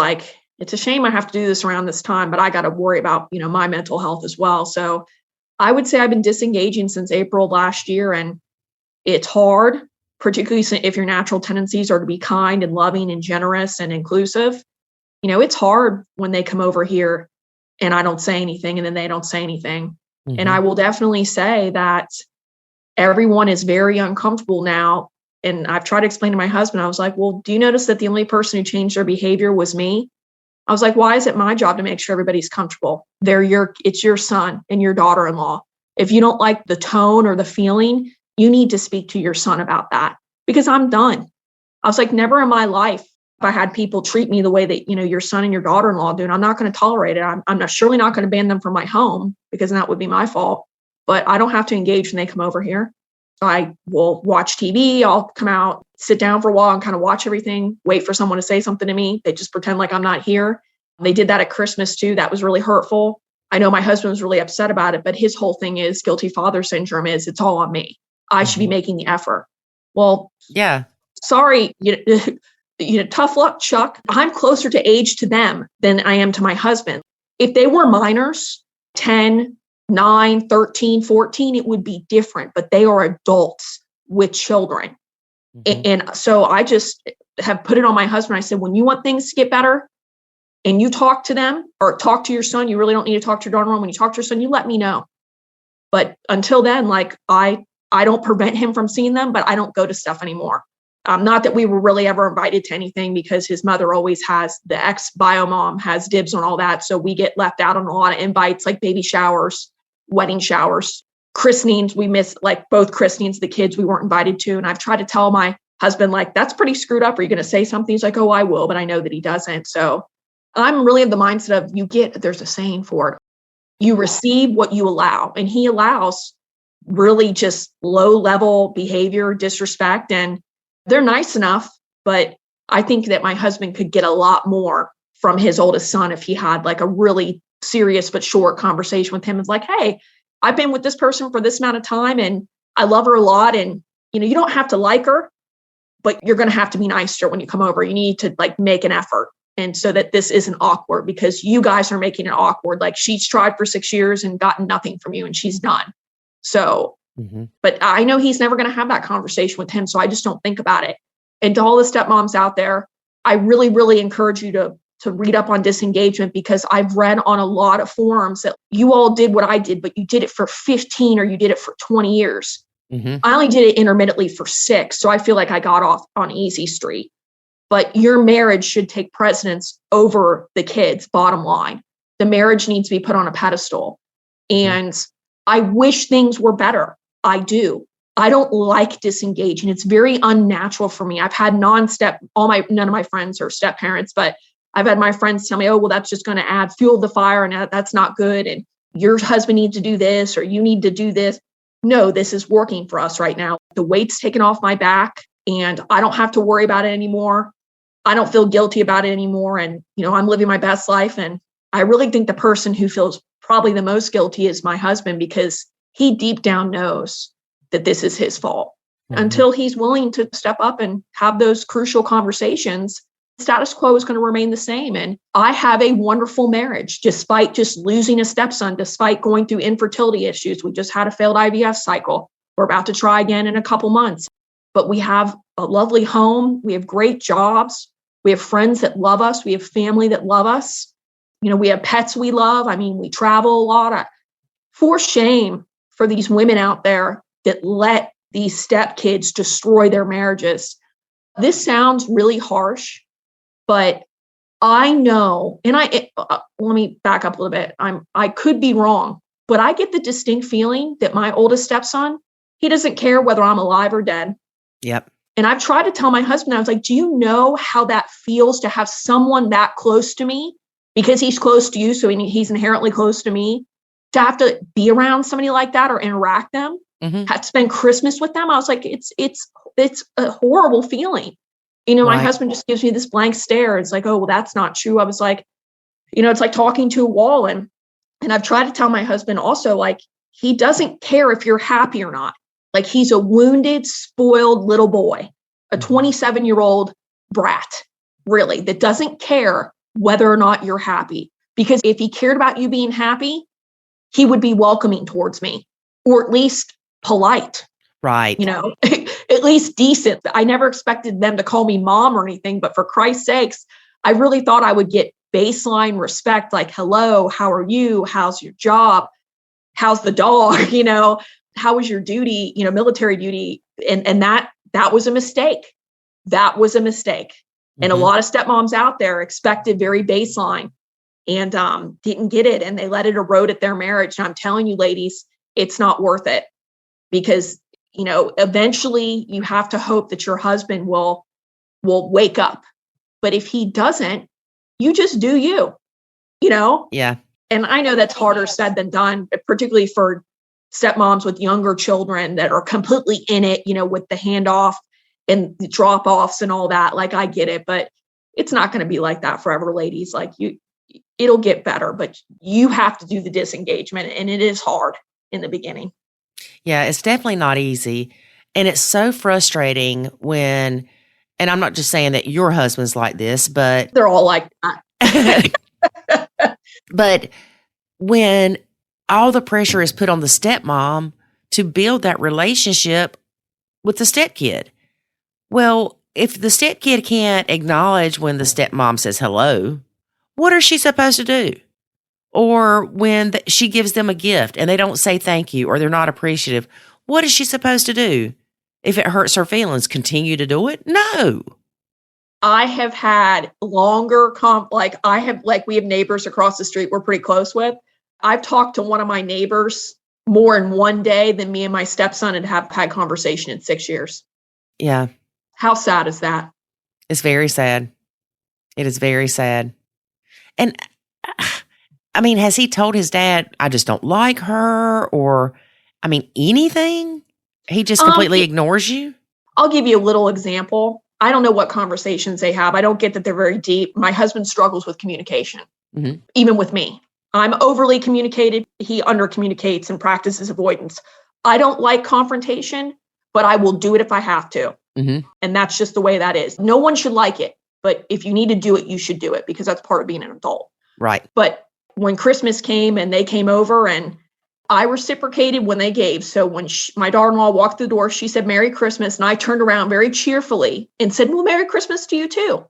it's a shame I have to do this around this time, but I got to worry about, my mental health as well. So I would say I've been disengaging since April of last year, and it's hard, particularly if your natural tendencies are to be kind and loving and generous and inclusive. It's hard when they come over here and I don't say anything and then they don't say anything. Mm-hmm. And I will definitely say that everyone is very uncomfortable now. And I've tried to explain to my husband, I was like, well, do you notice that the only person who changed their behavior was me? I was like, why is it my job to make sure everybody's comfortable? It's your son and your daughter-in-law. If you don't like the tone or the feeling, you need to speak to your son about that, because I'm done. I was like, never in my life have I had people treat me the way that, your son and your daughter-in-law do. And I'm not going to tolerate it. I'm surely not going to ban them from my home, because that would be my fault. But I don't have to engage when they come over here. I will watch TV. I'll come out, sit down for a while and kind of watch everything, wait for someone to say something to me. They just pretend like I'm not here. They did that at Christmas too. That was really hurtful. I know my husband was really upset about it, but his whole thing is guilty father syndrome is it's all on me. I should be making the effort. Well, yeah. Sorry, tough luck, Chuck. I'm closer to age to them than I am to my husband. If they were minors, 10, 9, 13, 14, it would be different, but they are adults with children. Mm-hmm. And so I just have put it on my husband. I said, when you want things to get better and you talk to them or talk to your son, you really don't need to talk to your daughter-in-law. When you talk to your son, you let me know. But until then, I don't prevent him from seeing them, but I don't go to stuff anymore. Not that we were really ever invited to anything, because his mother always has, the ex-bio mom has dibs on all that. So we get left out on a lot of invites, like baby showers, wedding showers, christenings. We miss both christenings, the kids we weren't invited to. And I've tried to tell my husband, that's pretty screwed up. Are you going to say something? He's like, oh, I will, but I know that he doesn't. So I'm really of the mindset of there's a saying for it. You receive what you allow. And he allows really just low level behavior, disrespect, and they're nice enough. But I think that my husband could get a lot more from his oldest son if he had a really serious but short conversation with him. It's like, hey, I've been with this person for this amount of time and I love her a lot. And, you don't have to like her, but you're going to have to be nice to her when you come over. You need to make an effort. And so that this isn't awkward, because you guys are making it awkward. She's tried for 6 years and gotten nothing from you and she's done. So, but I know he's never going to have that conversation with him. So I just don't think about it. And to all the stepmoms out there, I really, really encourage you to read up on disengagement, because I've read on a lot of forums that you all did what I did, but you did it for 15 or you did it for 20 years. Mm-hmm. I only did it intermittently for 6. So I feel like I got off on easy street. But your marriage should take precedence over the kids, bottom line. The marriage needs to be put on a pedestal. And I wish things were better. I do. I don't like disengaging. It's very unnatural for me. I've had none of my friends are step parents, but I've had my friends tell me, oh, well, that's just going to add fuel to the fire and that's not good. And your husband needs to do this, or you need to do this. No, this is working for us right now. The weight's taken off my back and I don't have to worry about it anymore. I don't feel guilty about it anymore. And, I'm living my best life. And I really think the person who feels probably the most guilty is my husband, because he deep down knows that this is his fault. Mm-hmm. Until he's willing to step up and have those crucial conversations, status quo is going to remain the same. And I have a wonderful marriage, despite just losing a stepson, despite going through infertility issues. We just had a failed IVF cycle. We're about to try again in a couple months. But we have a lovely home. We have great jobs. We have friends that love us. We have family that love us. We have pets we love. We travel a lot. For shame for these women out there that let these stepkids destroy their marriages. This sounds really harsh, but I know, and let me back up a little bit. I could be wrong, but I get the distinct feeling that my oldest stepson, he doesn't care whether I'm alive or dead. Yep. And I've tried to tell my husband, I was like, do you know how that feels to have someone that close to me? Because he's close to you, so he's inherently close to me. To have to be around somebody like that or interact them, have to spend Christmas with them. I was like, it's a horrible feeling. My husband just gives me this blank stare. It's like, oh, well, that's not true. I was like, it's like talking to a wall. And I've tried to tell my husband also, he doesn't care if you're happy or not. He's a wounded, spoiled little boy, a 27-year-old brat, really, that doesn't care whether or not you're happy. Because if he cared about you being happy, he would be welcoming towards me, or at least polite. Right. At least decent. I never expected them to call me mom or anything, but for Christ's sakes, I really thought I would get baseline respect, like, hello, how are you? How's your job? How's the dog? How was your duty, military duty? And that was a mistake. That was a mistake. Mm-hmm. And a lot of stepmoms out there expected very baseline and didn't get it. And they let it erode at their marriage. And I'm telling you, ladies, it's not worth it, because eventually you have to hope that your husband will wake up. But if he doesn't, you just do you, Yeah. And I know that's harder said than done, particularly for stepmoms with younger children that are completely in it, with the handoff and the drop-offs and all that. Like, I get it, but it's not going to be like that forever, ladies. Like, it'll get better, but you have to do the disengagement, and it is hard in the beginning. Yeah, it's definitely not easy. And it's so frustrating when, and I'm not just saying that your husband's like this, but they're all like that. But when all the pressure is put on the stepmom to build that relationship with the stepkid. Well, if the stepkid can't acknowledge when the stepmom says hello, what is she supposed to do? Or when she gives them a gift and they don't say thank you, or they're not appreciative, what is she supposed to do? If it hurts her feelings, continue to do it? No. I have had longer we have neighbors across the street we're pretty close with. I've talked to one of my neighbors more in one day than me and my stepson have had conversation in 6 years. Yeah. How sad is that? It's very sad. It is very sad. And I mean, has he told his dad, I just don't like her, or, anything? He just completely ignores you? I'll give you a little example. I don't know what conversations they have. I don't get that they're very deep. My husband struggles with communication, mm-hmm. even with me. I'm overly communicated. He under-communicates and practices avoidance. I don't like confrontation, but I will do it if I have to. Mm-hmm. And that's just the way that is. No one should like it, but if you need to do it, you should do it, because that's part of being an adult. Right. But when Christmas came and they came over, and I reciprocated when they gave. So when my daughter-in-law walked through the door, she said, "Merry Christmas." And I turned around very cheerfully and said, "Well, Merry Christmas to you too."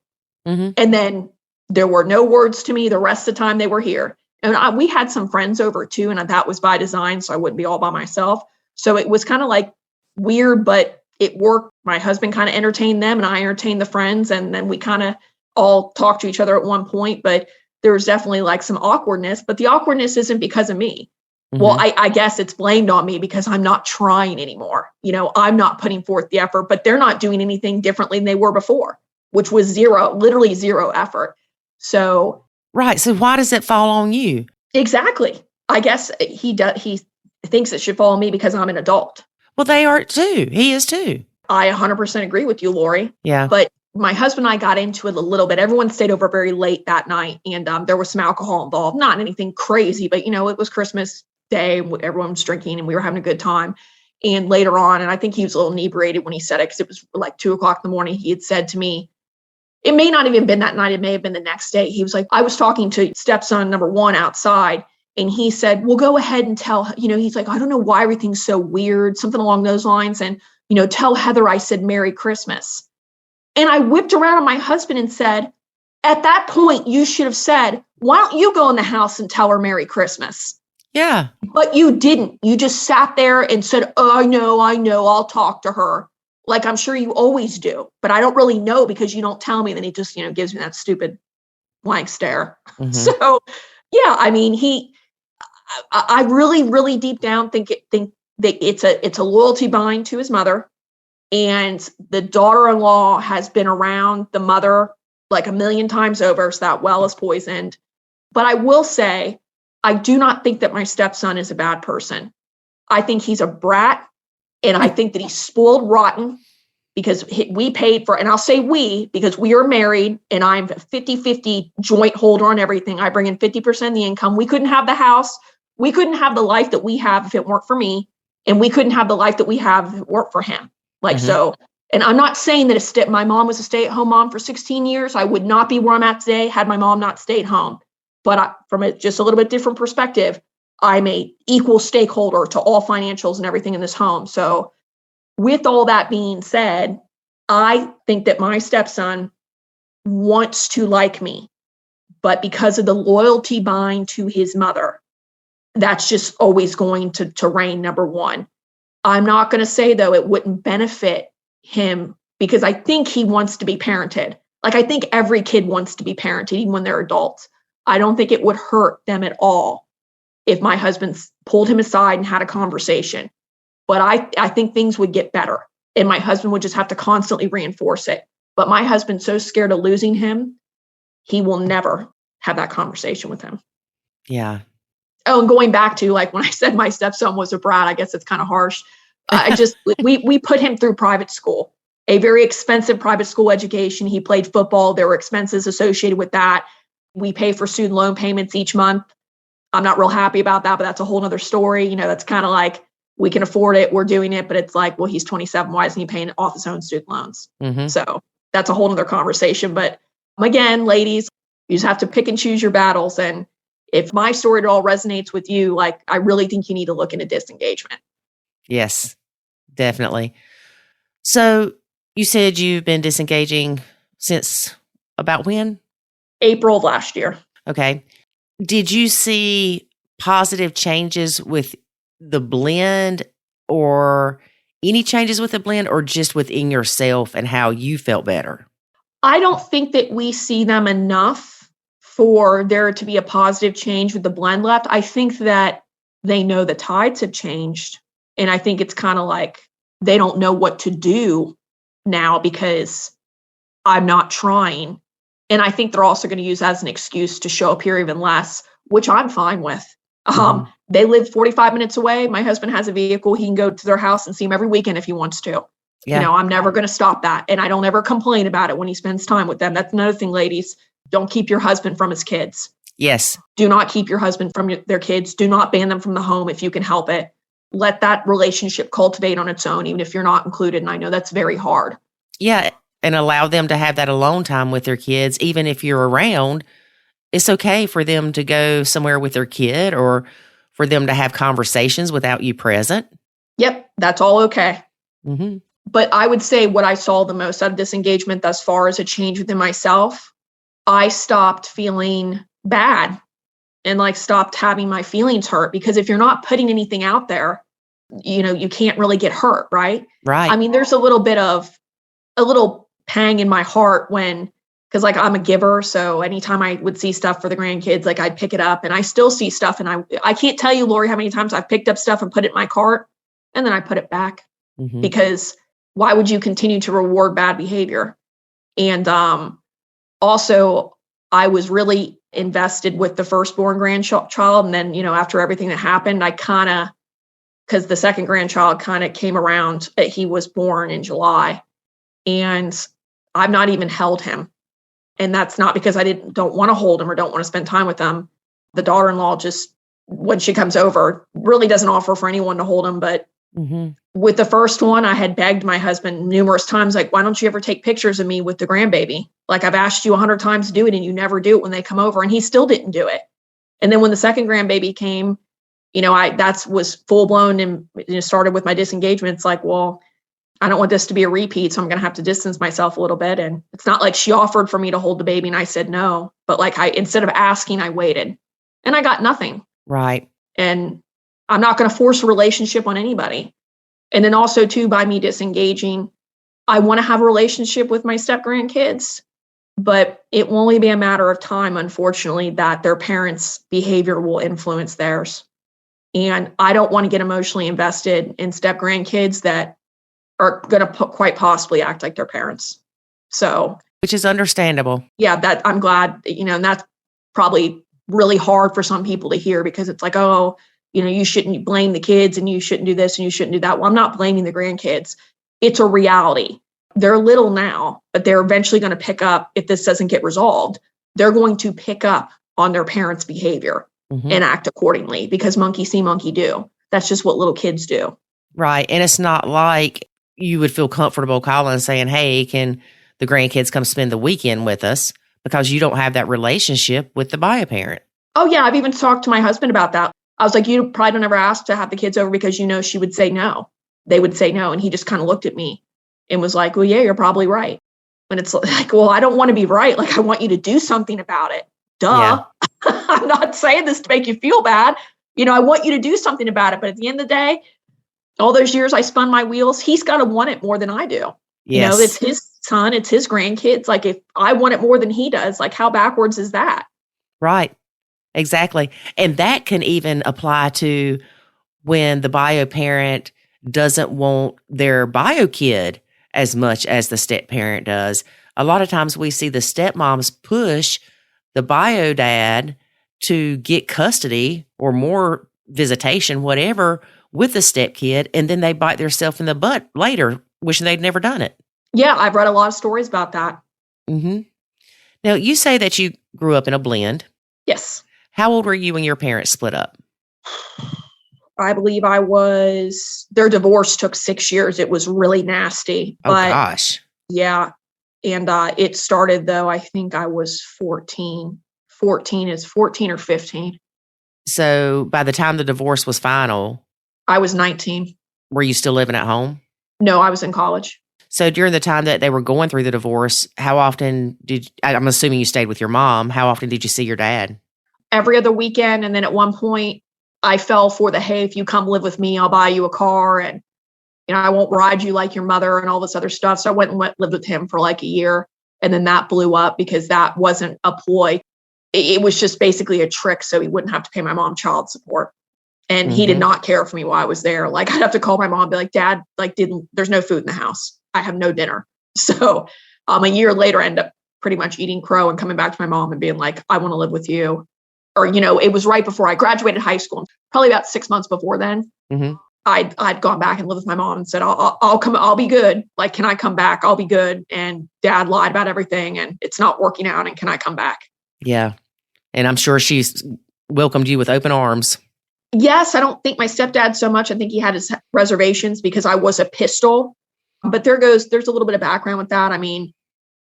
Mm-hmm. And then there were no words to me the rest of the time they were here. And we had some friends over too, and that was by design, so I wouldn't be all by myself. So it was kind of like weird, but it worked. My husband kind of entertained them, and I entertained the friends. And then we kind of all talked to each other at one point, but there was definitely like some awkwardness. But the awkwardness isn't because of me. Mm-hmm. Well, I guess it's blamed on me because I'm not trying anymore. I'm not putting forth the effort, but they're not doing anything differently than they were before, which was literally zero effort. So. Right. So why does it fall on you? Exactly. I guess he thinks it should fall on me because I'm an adult. Well, they are too. He is too. I 100% agree with you, Lori. Yeah. But my husband and I got into it a little bit. Everyone stayed over very late that night, and there was some alcohol involved. Not anything crazy, but it was Christmas Day. Everyone was drinking, and we were having a good time. And later on, and I think he was a little inebriated when he said it, because it was like 2:00 in the morning. He had said to me, it may not even been that night. It may have been the next day. He was like, I was talking to stepson number 1 outside, and he said, well, go ahead and tell, he's like, I don't know why everything's so weird, something along those lines. And, tell Heather I said Merry Christmas. And I whipped around on my husband and said, at that point, you should have said, why don't you go in the house and tell her Merry Christmas? Yeah. But you didn't. You just sat there and said, oh, I know, I'll talk to her. Like I'm sure you always do, but I don't really know because you don't tell me. Then he just, gives me that stupid blank stare. Mm-hmm. So yeah, I really, really deep down think that it's a loyalty bind to his mother, and the daughter-in-law has been around the mother like a million times over. So that well is poisoned. But I will say, I do not think that my stepson is a bad person. I think he's a brat. And I think that he's spoiled rotten because we paid for, and I'll say we, because we are married and I'm 50-50 joint holder on everything. I bring in 50% of the income. We couldn't have the house. We couldn't have the life that we have if it weren't for me. And we couldn't have the life that we have if it weren't for him. Like, mm-hmm. So And I'm not saying that my mom was a stay-at-home mom for 16 years. I would not be where I'm at today had my mom not stayed home. But from just a little bit different perspective, I'm a equal stakeholder to all financials and everything in this home. So with all that being said, I think that my stepson wants to like me, but because of the loyalty bind to his mother, that's just always going to reign number one. I'm not going to say, though, it wouldn't benefit him because I think he wants to be parented. Like, I think every kid wants to be parented, even when they're adults. I don't think it would hurt them at all if my husband pulled him aside and had a conversation. But I think things would get better and my husband would just have to constantly reinforce it. But my husband's so scared of losing him, he will never have that conversation with him. Yeah. Oh, and going back to like when I said my stepson was a brat, I guess it's kind of harsh. We put him through private school, a very expensive private school education. He played football. There were expenses associated with that. We pay for student loan payments each month. I'm not real happy about that, but that's a whole nother story. That's kind of like, we can afford it. We're doing it, but it's like, well, he's 27. Why isn't he paying off his own student loans? Mm-hmm. So that's a whole nother conversation. But again, ladies, you just have to pick and choose your battles. And if my story at all resonates with you, like, I really think you need to look into disengagement. Yes, definitely. So you said you've been disengaging since about when? April of last year. Okay. Did you see positive changes with the blend or any changes with the blend or just within yourself and how you felt better? I don't think that we see them enough for there to be a positive change with the blend left. I think that they know the tides have changed. And I think it's kind of like they don't know what to do now because I'm not trying. And I think they're also going to use as an excuse to show up here even less, which I'm fine with. They live 45 minutes away. My husband has a vehicle. He can go to their house and see them every weekend if he wants to. Yeah. I'm never going to stop that. And I don't ever complain about it when he spends time with them. That's another thing, ladies. Don't keep your husband from his kids. Yes. Do not keep your husband from their kids. Do not ban them from the home if you can help it. Let that relationship cultivate on its own, even if you're not included. And I know that's very hard. Yeah. And allow them to have that alone time with their kids. Even if you're around, it's okay for them to go somewhere with their kid or for them to have conversations without you present. Yep. That's all okay. Mm-hmm. But I would say what I saw the most out of this engagement thus far is a change within myself. I stopped feeling bad and stopped having my feelings hurt, because if you're not putting anything out there, you can't really get hurt. Right. Right. I mean, there's a little pang in my heart because I'm a giver. So anytime I would see stuff for the grandkids, I'd pick it up, and I still see stuff. And I can't tell you, Lori, how many times I've picked up stuff and put it in my cart and then I put it back. Mm-hmm. Because why would you continue to reward bad behavior? And also, I was really invested with the firstborn grandchild. And then, after everything that happened, because the second grandchild kind of came around, he was born in July, and I've not even held him. And that's not because I don't want to hold him or don't want to spend time with him. The daughter-in-law just, when she comes over, really doesn't offer for anyone to hold him. But mm-hmm. With the first one, I had begged my husband numerous times, why don't you ever take pictures of me with the grandbaby? I've asked you 100 times to do it and you never do it when they come over. And he still didn't do it. And then when the second grandbaby came, that was full blown and started with my disengagement. It's well, I don't want this to be a repeat, so I'm going to have to distance myself a little bit. And it's not like she offered for me to hold the baby and I said no, but instead of asking, I waited and I got nothing. Right. And I'm not going to force a relationship on anybody. And then also too, by me disengaging, I want to have a relationship with my step grandkids, but it will only be a matter of time, unfortunately, that their parents' behavior will influence theirs. And I don't want to get emotionally invested in step grandkids that are going to quite possibly act like their parents. So, which is understandable. Yeah, that I'm glad, and that's probably really hard for some people to hear, because it's you shouldn't blame the kids and you shouldn't do this and you shouldn't do that. Well, I'm not blaming the grandkids. It's a reality. They're little now, but they're eventually going to pick up. If this doesn't get resolved, they're going to pick up on their parents' behavior mm-hmm. and act accordingly, because monkey see, monkey do. That's just what little kids do. Right. And it's not like you would feel comfortable calling and saying, hey, can the grandkids come spend the weekend with us? Because you don't have that relationship with the bio parent. Oh, yeah. I've even talked to my husband about that. I was like, you probably don't ever ask to have the kids over because she would say no. They would say no. And he just kind of looked at me and was like, well, yeah, you're probably right. And it's like, well, I don't want to be right. Like, I want you to do something about it. Duh. Yeah. I'm not saying this to make you feel bad. I want you to do something about it. But at the end of the day, all those years I spun my wheels, he's got to want it more than I do. Yes. It's his son, it's his grandkids. Like, if I want it more than he does, like, how backwards is that? Right. Exactly. And that can even apply to when the bio parent doesn't want their bio kid as much as the step parent does. A lot of times we see the stepmoms push the bio dad to get custody or more visitation, whatever, with the step kid, and then they bite themselves in the butt later, wishing they'd never done it. Yeah, I've read a lot of stories about that. Mm-hmm. Now, you say that you grew up in a blend. Yes. How old were you when your parents split up? I believe their divorce took 6 years. It was really nasty. Oh, gosh. Yeah. And it started, though, I think I was 14. 14 or 15. So by the time the divorce was final, I was 19. Were you still living at home? No, I was in college. So during the time that they were going through the divorce, how often I'm assuming you stayed with your mom. How often did you see your dad? Every other weekend. And then at one point I fell for the, hey, if you come live with me, I'll buy you a car. And, I won't ride you like your mother and all this other stuff. So I went and lived with him for like a year. And then that blew up because that wasn't a ploy. It was just basically a trick so he wouldn't have to pay my mom child support. And he did not care for me while I was there. Like, I'd have to call my mom and be like, Dad, there's no food in the house. I have no dinner. So a year later, I ended up pretty much eating crow and coming back to my mom and being like, I want to live with you. Or, it was right before I graduated high school, probably about 6 months before then. Mm-hmm. I'd gone back and lived with my mom and said, I'll come, I'll be good. Like, can I come back? I'll be good. And Dad lied about everything and it's not working out. And can I come back? Yeah. And I'm sure she's welcomed you with open arms. Yes. I don't think my stepdad so much. I think he had his reservations because I was a pistol, but there's a little bit of background with that. I mean,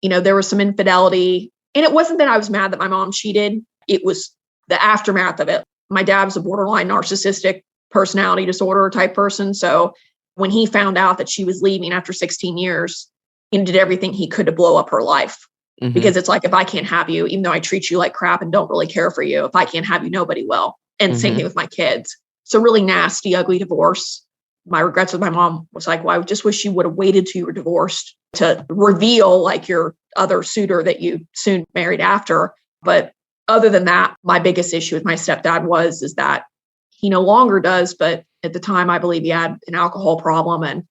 there was some infidelity, and it wasn't that I was mad that my mom cheated. It was the aftermath of it. My dad was a borderline narcissistic personality disorder type person. So when he found out that she was leaving after 16 years, he did everything he could to blow up her life. Mm-hmm. Because it's like, if I can't have you, even though I treat you like crap and don't really care for you, if I can't have you, nobody will. And same thing with my kids. So really nasty, ugly divorce. My regrets with my mom was like, well, I just wish you would have waited till you were divorced to reveal like your other suitor that you soon married after. But other than that, my biggest issue with my stepdad is that he no longer does. But at the time, I believe he had an alcohol problem. And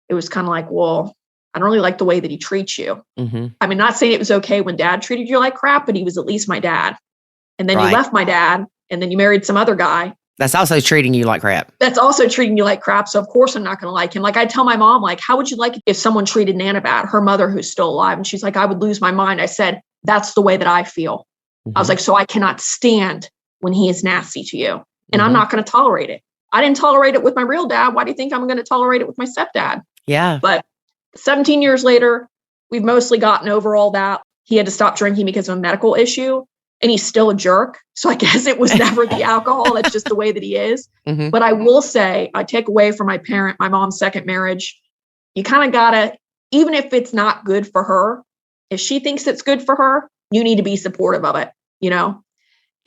it was kind of like, well, I don't really like the way that he treats you. Mm-hmm. I mean, not saying it was okay when Dad treated you like crap, but he was at least my dad. And then you left my dad, and then you married some other guy. That's also treating you like crap. That's also treating you like crap. So of course I'm not going to like him. Like, I tell my mom, like, how would you like it if someone treated Nana bad, her mother who's still alive? And she's like, I would lose my mind. I said, that's the way that I feel. Mm-hmm. I was like, so I cannot stand when he is nasty to you. And I'm not going to tolerate it. I didn't tolerate it with my real dad. Why do you think I'm going to tolerate it with my stepdad? Yeah. But 17 years later, we've mostly gotten over all that. He had to stop drinking because of a medical issue, and he's still a jerk. So I guess it was never the alcohol. That's just the way that he is. Mm-hmm. But I will say, I take away from my mom's second marriage, you kind of gotta, even if it's not good for her, if she thinks it's good for her, you need to be supportive of it,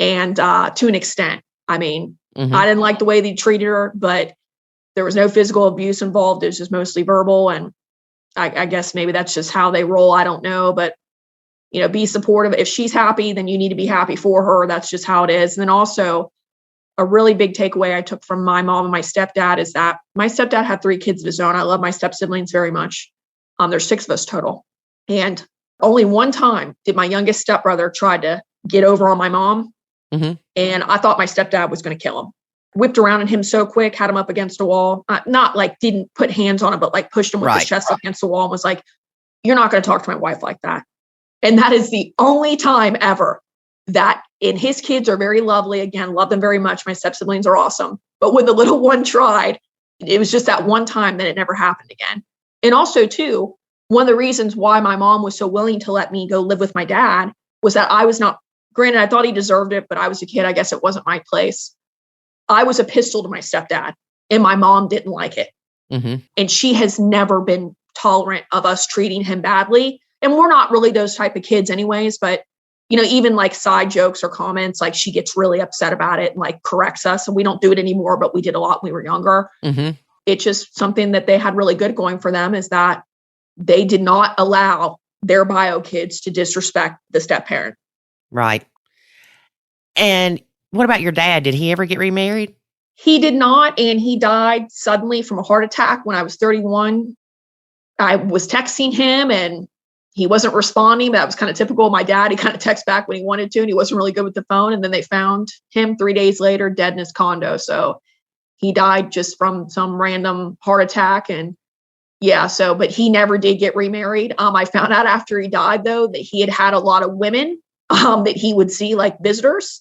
and to an extent. I mean, I didn't like the way they treated her, but there was no physical abuse involved. It was just mostly verbal. And I guess maybe that's just how they roll. I don't know, but be supportive. If she's happy, then you need to be happy for her. That's just how it is. And then also a really big takeaway I took from my mom and my stepdad is that my stepdad had 3 kids of his own. I love my step siblings very much. There's 6 of us total. And only one time did my youngest stepbrother try to get over on my mom. Mm-hmm. And I thought my stepdad was going to kill him. Whipped around on him so quick, had him up against a wall. Not like didn't put hands on him, but like pushed him with his chest up against the wall and was like, you're not going to talk to my wife like that. And that is the only time ever that, and his kids are very lovely. Again, love them very much. My step siblings are awesome. But when the little one tried, it was just that one time that it never happened again. And also too, one of the reasons why my mom was so willing to let me go live with my dad was that I was not, granted, I thought he deserved it, but I was a kid. I guess it wasn't my place. I was a pistol to my stepdad, and my mom didn't like it. Mm-hmm. And she has never been tolerant of us treating him badly. And we're not really those type of kids anyways, but even like side jokes or comments, like she gets really upset about it and like corrects us. And we don't do it anymore, but we did a lot when we were younger. Mm-hmm. It's just something that they had really good going for them, is that they did not allow their bio kids to disrespect the step parent. Right. And what about your dad? Did he ever get remarried? He did not. And he died suddenly from a heart attack when I was 31. I was texting him and he wasn't responding. That was kind of typical of my dad. He kind of texts back when he wanted to, and he wasn't really good with the phone. And then they found him 3 days later, dead in his condo. So he died just from some random heart attack. And but he never did get remarried. I found out after he died, though, that he had a lot of women that he would see, like visitors,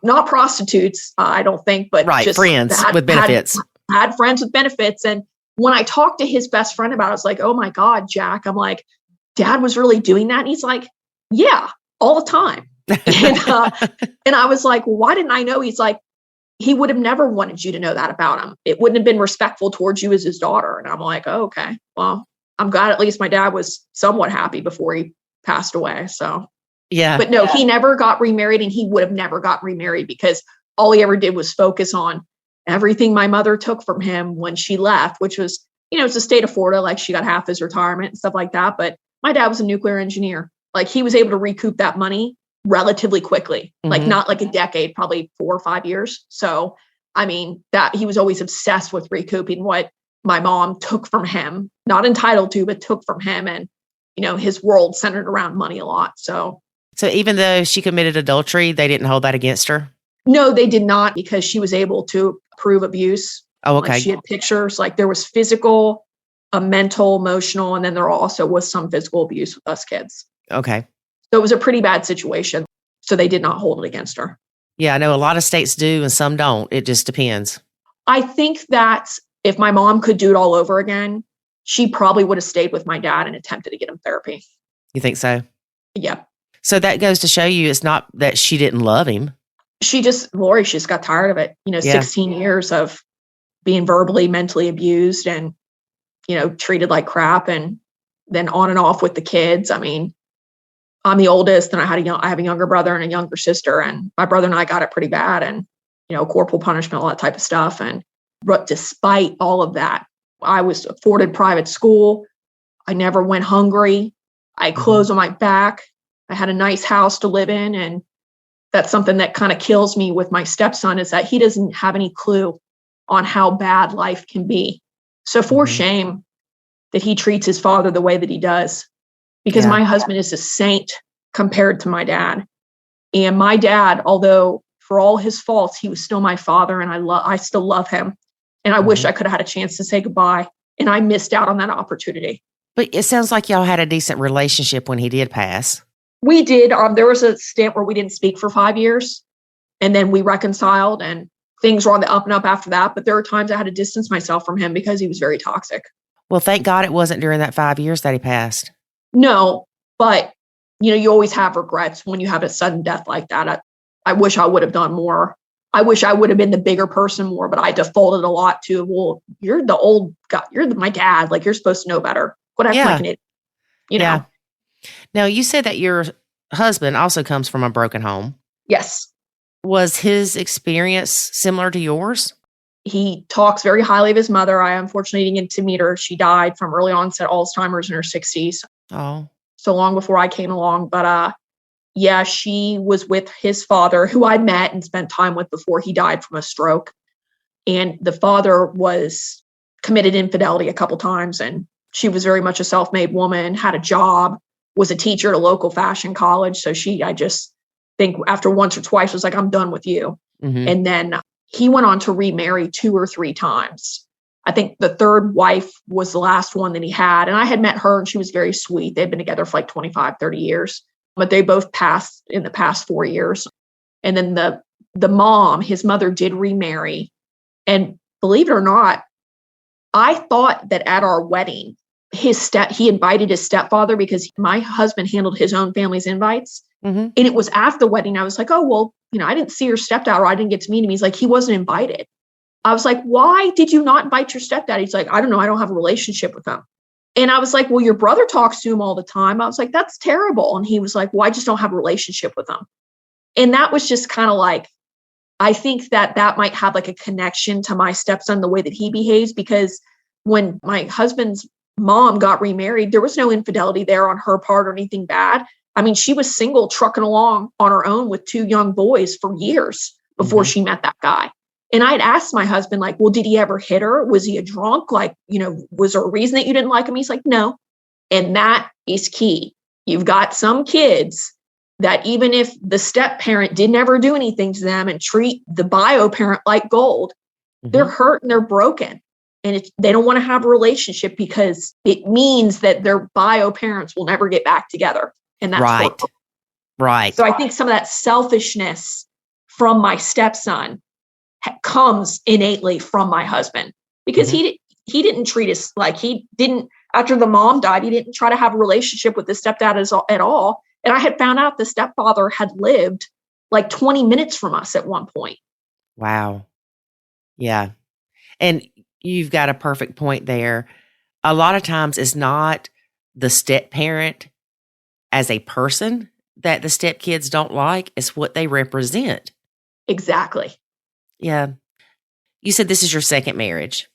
not prostitutes, I don't think, but just friends with benefits. Had friends with benefits. And when I talked to his best friend about it, I was like, oh my God, Jack, I'm like, Dad was really doing that? And he's like, yeah, all the time. And I was like, well, why didn't I know? He's like, he would have never wanted you to know that about him. It wouldn't have been respectful towards you as his daughter. And I'm like, oh, okay, well, I'm glad at least my dad was somewhat happy before he passed away. So, yeah. But no, he never got remarried, and he would have never got remarried because all he ever did was focus on everything my mother took from him when she left, which was, it's the state of Florida. Like, she got half his retirement and stuff like that. But my dad was a nuclear engineer. Like, he was able to recoup that money relatively quickly, like not like a decade, probably 4 or 5 years. So, I mean, that he was always obsessed with recouping what my mom took from him, not entitled to, but took from him. And, his world centered around money a lot. So even though she committed adultery, they didn't hold that against her? No, they did not, because she was able to prove abuse. Oh, okay. Like, she had pictures, like there was physical, mental, emotional, and then there also was some physical abuse with us kids. Okay. So it was a pretty bad situation. So they did not hold it against her. Yeah, I know a lot of states do and some don't. It just depends. I think that if my mom could do it all over again, she probably would have stayed with my dad and attempted to get him therapy. You think so? Yeah. So that goes to show you it's not that she didn't love him. Lori just got tired of it. 16 years of being verbally, mentally abused and, treated like crap, and then on and off with the kids. I mean, I'm the oldest, and I have a younger brother and a younger sister, and my brother and I got it pretty bad, and, corporal punishment, all that type of stuff. But despite all of that, I was afforded private school. I never went hungry. I had clothes on my back. I had a nice house to live in. And that's something that kind of kills me with my stepson, is that he doesn't have any clue on how bad life can be. So for shame that he treats his father the way that he does, because my husband is a saint compared to my dad. And my dad, although for all his faults, he was still my father, and I still love him. And I wish I could have had a chance to say goodbye, and I missed out on that opportunity. But it sounds like y'all had a decent relationship when he did pass. We did. There was a stint where we didn't speak for 5 years, and then we reconciled, and things were on the up and up after that. But there were times I had to distance myself from him because he was very toxic. Well, thank God it wasn't during that 5 years that he passed. No, but you always have regrets when you have a sudden death like that. I wish I would have done more. I wish I would have been the bigger person more, but I defaulted a lot to, well, you're the old guy. My dad. Like, you're supposed to know better. What I'm like an idiot, know. Now, you said that your husband also comes from a broken home. Yes. Was his experience similar to yours? He talks very highly of his mother. I unfortunately didn't get to meet her. She died from early onset Alzheimer's in her 60s. Oh. So long before I came along. But she was with his father, who I met and spent time with before he died from a stroke. And the father was committed infidelity a couple times. And she was very much a self-made woman, had a job, was a teacher at a local fashion college. So I just think after once or twice was like, I'm done with you. And then he went on to remarry 2 or 3 times. I think the third wife was the last one that he had. And I had met her, and she was very sweet. They'd been together for like 25, 30 years. But they both passed in the past 4 years. And then the mom, his mother, did remarry. And believe it or not, I thought that at our wedding he invited his stepfather because my husband handled his own family's invites. Mm-hmm. And it was after the wedding. I was like, oh, well, I didn't see your stepdad, or I didn't get to meet him. He's like, he wasn't invited. I was like, why did you not invite your stepdad? He's like, I don't know. I don't have a relationship with him. And I was like, well, your brother talks to him all the time. I was like, that's terrible. And he was like, well, I just don't have a relationship with him. And that was just kind of like, I think that might have like a connection to my stepson, the way that he behaves, because when my husband's mom got remarried, there was no infidelity there on her part or anything bad. I mean, she was single, trucking along on her own with 2 young boys for years before she met that guy. And I had asked my husband, like, well, did he ever hit her? Was he a drunk? Like, was there a reason that you didn't like him? He's like, no. And that is key. You've got some kids that even if the step parent didn't ever do anything to them and treat the bio parent like gold, they're hurt and they're broken. And they don't want to have a relationship because it means that their bio parents will never get back together. And that's right. Right. So I think some of that selfishness from my stepson comes innately from my husband, because he didn't treat us like he didn't, after the mom died, he didn't try to have a relationship with the stepdad at all. And I had found out the stepfather had lived like 20 minutes from us at one point. Wow. Yeah. And you've got a perfect point there. A lot of times it's not the step parent as a person that the stepkids don't like, it's what they represent. Exactly. Yeah. You said this is your second marriage.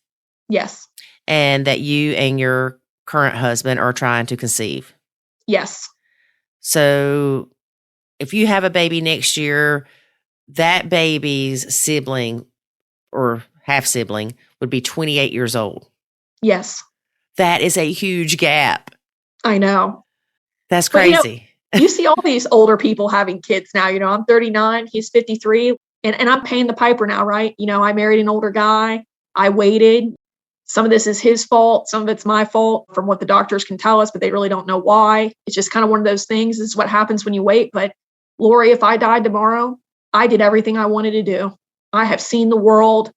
Yes. And that you and your current husband are trying to conceive. Yes. So if you have a baby next year, that baby's sibling or half sibling would be 28 years old. Yes. That is a huge gap. I know. That's crazy. But, you see all these older people having kids now. I'm 39, he's 53, and I'm paying the piper now, right? I married an older guy. I waited. Some of this is his fault. Some of it's my fault from what the doctors can tell us, but they really don't know why. It's just kind of one of those things. This is what happens when you wait. But Lori, if I died tomorrow, I did everything I wanted to do. I have seen the world.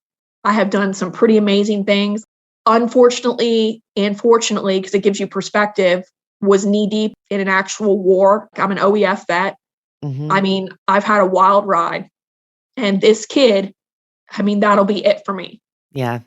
I have done some pretty amazing things. Unfortunately, and fortunately, because it gives you perspective, was knee deep in an actual war. I'm an OEF vet. I mean, I've had a wild ride. And this kid, that'll be it for me. Yeah.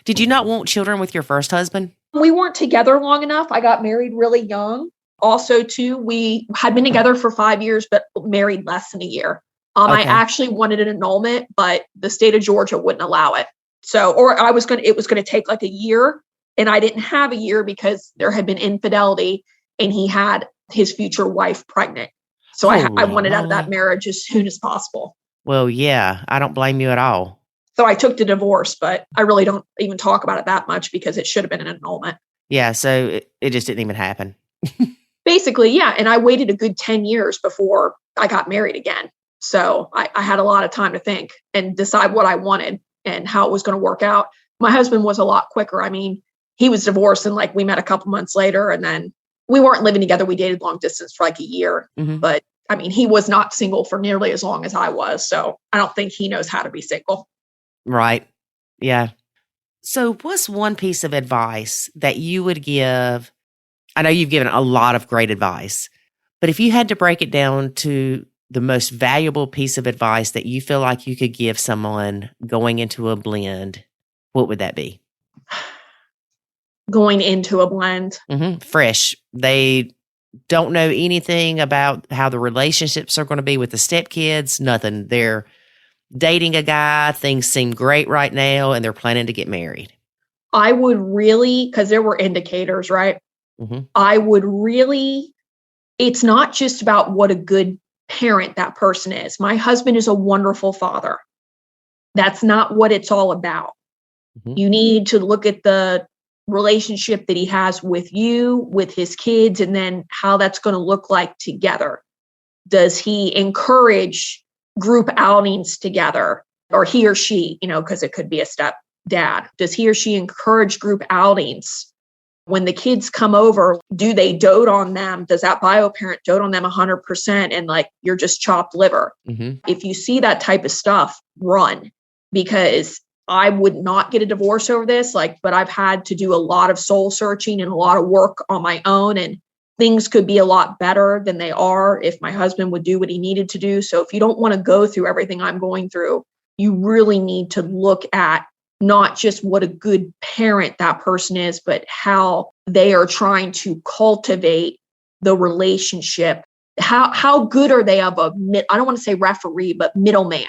Did you not want children with your first husband? We weren't together long enough. I got married really young. Also, too, we had been together for 5 years, but married less than a year. Okay. I actually wanted an annulment, but the state of Georgia wouldn't allow it. So, it was going to take like a year. And I didn't have a year because there had been infidelity and he had his future wife pregnant. So I wanted out of that marriage as soon as possible. Well, yeah, I don't blame you at all. So I took the divorce, but I really don't even talk about it that much because it should have been an annulment. Yeah, so it just didn't even happen. Basically, yeah. And I waited a good 10 years before I got married again. So I had a lot of time to think and decide what I wanted and how it was going to work out. My husband was a lot quicker. He was divorced and we met a couple months later, and then we weren't living together. We dated long distance for like a year, but he was not single for nearly as long as I was. So I don't think he knows how to be single. Right. Yeah. So what's one piece of advice that you would give? I know you've given a lot of great advice, but if you had to break it down to the most valuable piece of advice that you feel like you could give someone going into a blend, what would that be? Going into a blend. Fresh. They don't know anything about how the relationships are going to be with the stepkids, nothing. They're dating a guy, things seem great right now, and they're planning to get married. I would really, because there were indicators, right? I would really, it's not just about what a good parent that person is. My husband is a wonderful father. That's not what it's all about. You need to look at the relationship that he has with you, with his kids, and then how that's going to look like together. Does he encourage group outings together, or he or she, because it could be a stepdad. Does he or she encourage group outings? When the kids come over, do they dote on them? Does that bio parent dote on them 100% and you're just chopped liver? If you see that type of stuff, run, because I would not get a divorce over this, but I've had to do a lot of soul searching and a lot of work on my own, and things could be a lot better than they are if my husband would do what he needed to do. So if you don't want to go through everything I'm going through, you really need to look at not just what a good parent that person is, but how they are trying to cultivate the relationship. How good are they of I don't want to say referee, but middleman?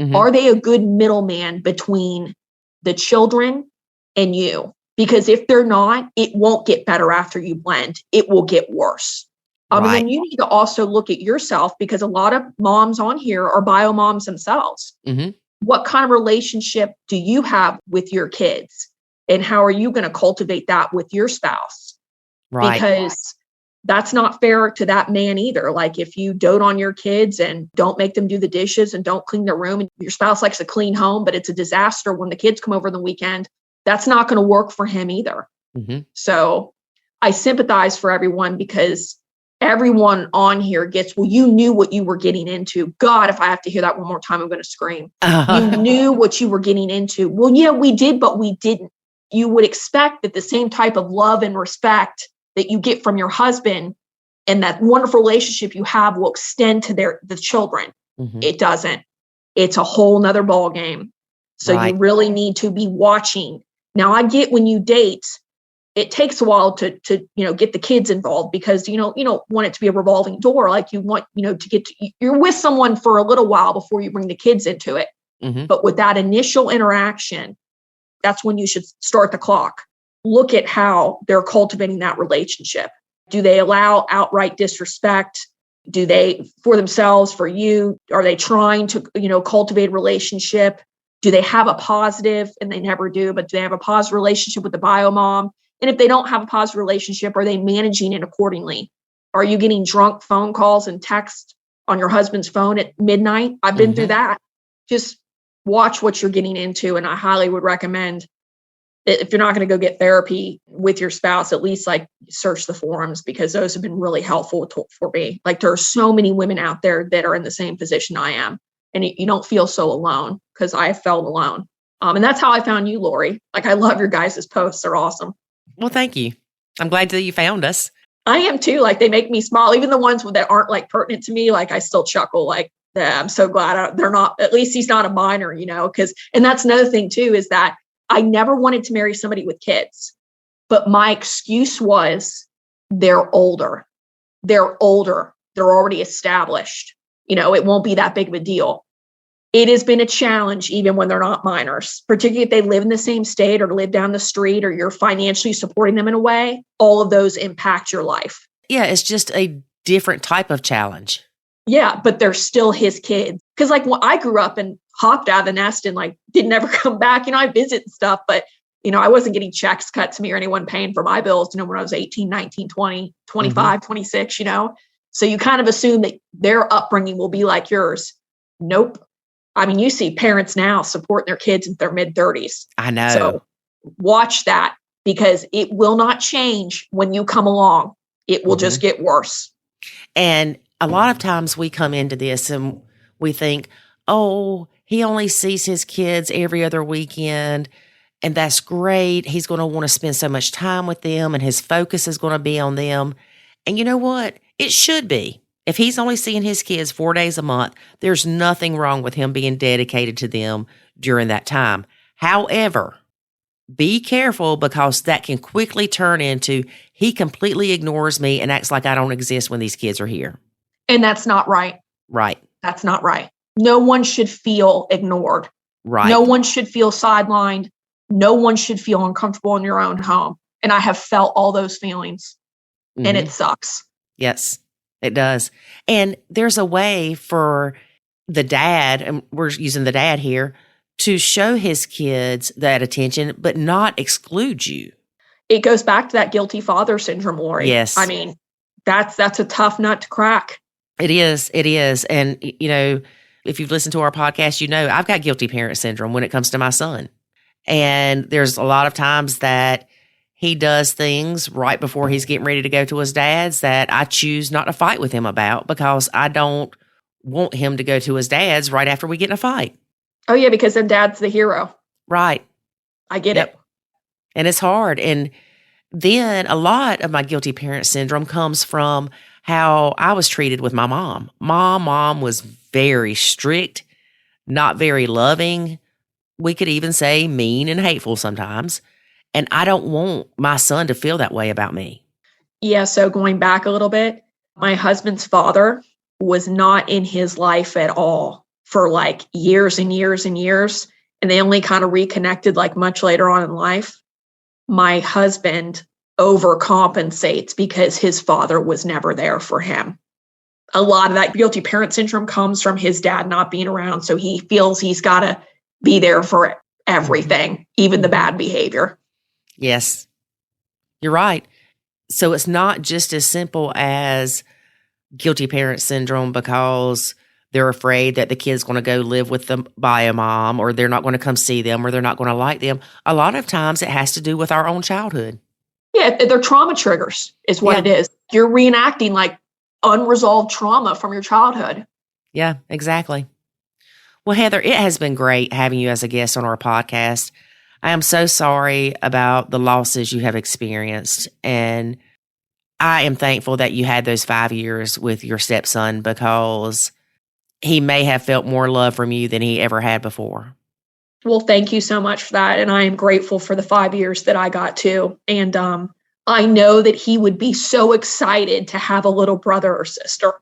Mm-hmm. Are they a good middleman between the children and you? Because if they're not, it won't get better after you blend. It will get worse. And then you need to also look at yourself, because a lot of moms on here are bio moms themselves. Mm-hmm. What kind of relationship do you have with your kids? And how are you going to cultivate that with your spouse? Right. Because that's not fair to that man either. Like if you dote on your kids and don't make them do the dishes and don't clean their room, and your spouse likes a clean home, but it's a disaster when the kids come over the weekend, that's not going to work for him either. Mm-hmm. So I sympathize for everyone, because everyone on here gets, well, you knew what you were getting into. God, if I have to hear that one more time, I'm going to scream. You knew what you were getting into. Well, yeah, we did, but we didn't. You would expect that the same type of love and respect that you get from your husband and that wonderful relationship you have will extend to the children. Mm-hmm. It doesn't. It's a whole nother ball game. So you really need to be watching. Now, I get when you date, it takes a while to get the kids involved, because you don't want it to be a revolving door. Like you want you're with someone for a little while before you bring the kids into it. Mm-hmm. But with that initial interaction, that's when you should start the clock. Look at how they're cultivating that relationship. Do they allow outright disrespect? Do they, for themselves, for you, are they trying to cultivate a relationship? Do they have a positive, and they never do, but do they have a positive relationship with the bio mom? And if they don't have a positive relationship, are they managing it accordingly? Are you getting drunk phone calls and texts on your husband's phone at midnight? I've been through that. Just watch what you're getting into. And I highly would recommend, if you're not going to go get therapy with your spouse, at least search the forums, because those have been really helpful for me. There are so many women out there that are in the same position I am, and you don't feel so alone, because I felt alone. And that's how I found you, Lori. I love your guys' posts. They're awesome. Well, thank you. I'm glad that you found us. I am too. They make me smile. Even the ones that aren't pertinent to me, I still chuckle. I'm so glad they're not, at least he's not a minor, and that's another thing too, is that I never wanted to marry somebody with kids, but my excuse was they're older. They're already established. It won't be that big of a deal. It has been a challenge even when they're not minors, particularly if they live in the same state or live down the street, or you're financially supporting them in a way. All of those impact your life. Yeah, it's just a different type of challenge. Yeah, but they're still his kids. Because when I grew up and hopped out of the nest and didn't ever come back, I visit and stuff, but I wasn't getting checks cut to me or anyone paying for my bills, when I was 18, 19, 20, 25, 26, So you kind of assume that their upbringing will be like yours. Nope. You see parents now supporting their kids in their mid-30s. I know. So watch that, because it will not change when you come along. It will just get worse. And a lot of times we come into this and we think, oh, he only sees his kids every other weekend, and that's great. He's going to want to spend so much time with them, and his focus is going to be on them. And you know what? It should be. If he's only seeing his kids 4 days a month, there's nothing wrong with him being dedicated to them during that time. However, be careful, because that can quickly turn into he completely ignores me and acts like I don't exist when these kids are here. And that's not right. Right. That's not right. No one should feel ignored. Right. No one should feel sidelined. No one should feel uncomfortable in your own home. And I have felt all those feelings, and it sucks. Yes. It does. And there's a way for the dad, and we're using the dad here, to show his kids that attention, but not exclude you. It goes back to that guilty father syndrome, Lori. Yes. That's a tough nut to crack. It is. It is. And, if you've listened to our podcast, I've got guilty parent syndrome when it comes to my son. And there's a lot of times that he does things right before he's getting ready to go to his dad's that I choose not to fight with him about, because I don't want him to go to his dad's right after we get in a fight. Oh, yeah, because then dad's the hero. Right. I get it. And it's hard. And then a lot of my guilty parent syndrome comes from how I was treated with my mom. My mom was very strict, not very loving. We could even say mean and hateful sometimes. And I don't want my son to feel that way about me. Yeah. So going back a little bit, my husband's father was not in his life at all for like years and years and years. And they only kind of reconnected like much later on in life. My husband overcompensates because his father was never there for him. A lot of that guilty parent syndrome comes from his dad not being around. So he feels he's got to be there for everything, even the bad behavior. Yes, you're right. So it's not just as simple as guilty parent syndrome because they're afraid that the kid's going to go live with them by a mom, or they're not going to come see them, or they're not going to like them. A lot of times it has to do with our own childhood. Yeah, they're trauma triggers is what it is. You're reenacting like unresolved trauma from your childhood. Yeah, exactly. Well, Heather, it has been great having you as a guest on our podcast. I am so sorry about the losses you have experienced. And I am thankful that you had those 5 years with your stepson because he may have felt more love from you than he ever had before. Well, thank you so much for that. And I am grateful for the 5 years that I got to. And I know that he would be so excited to have a little brother or sister.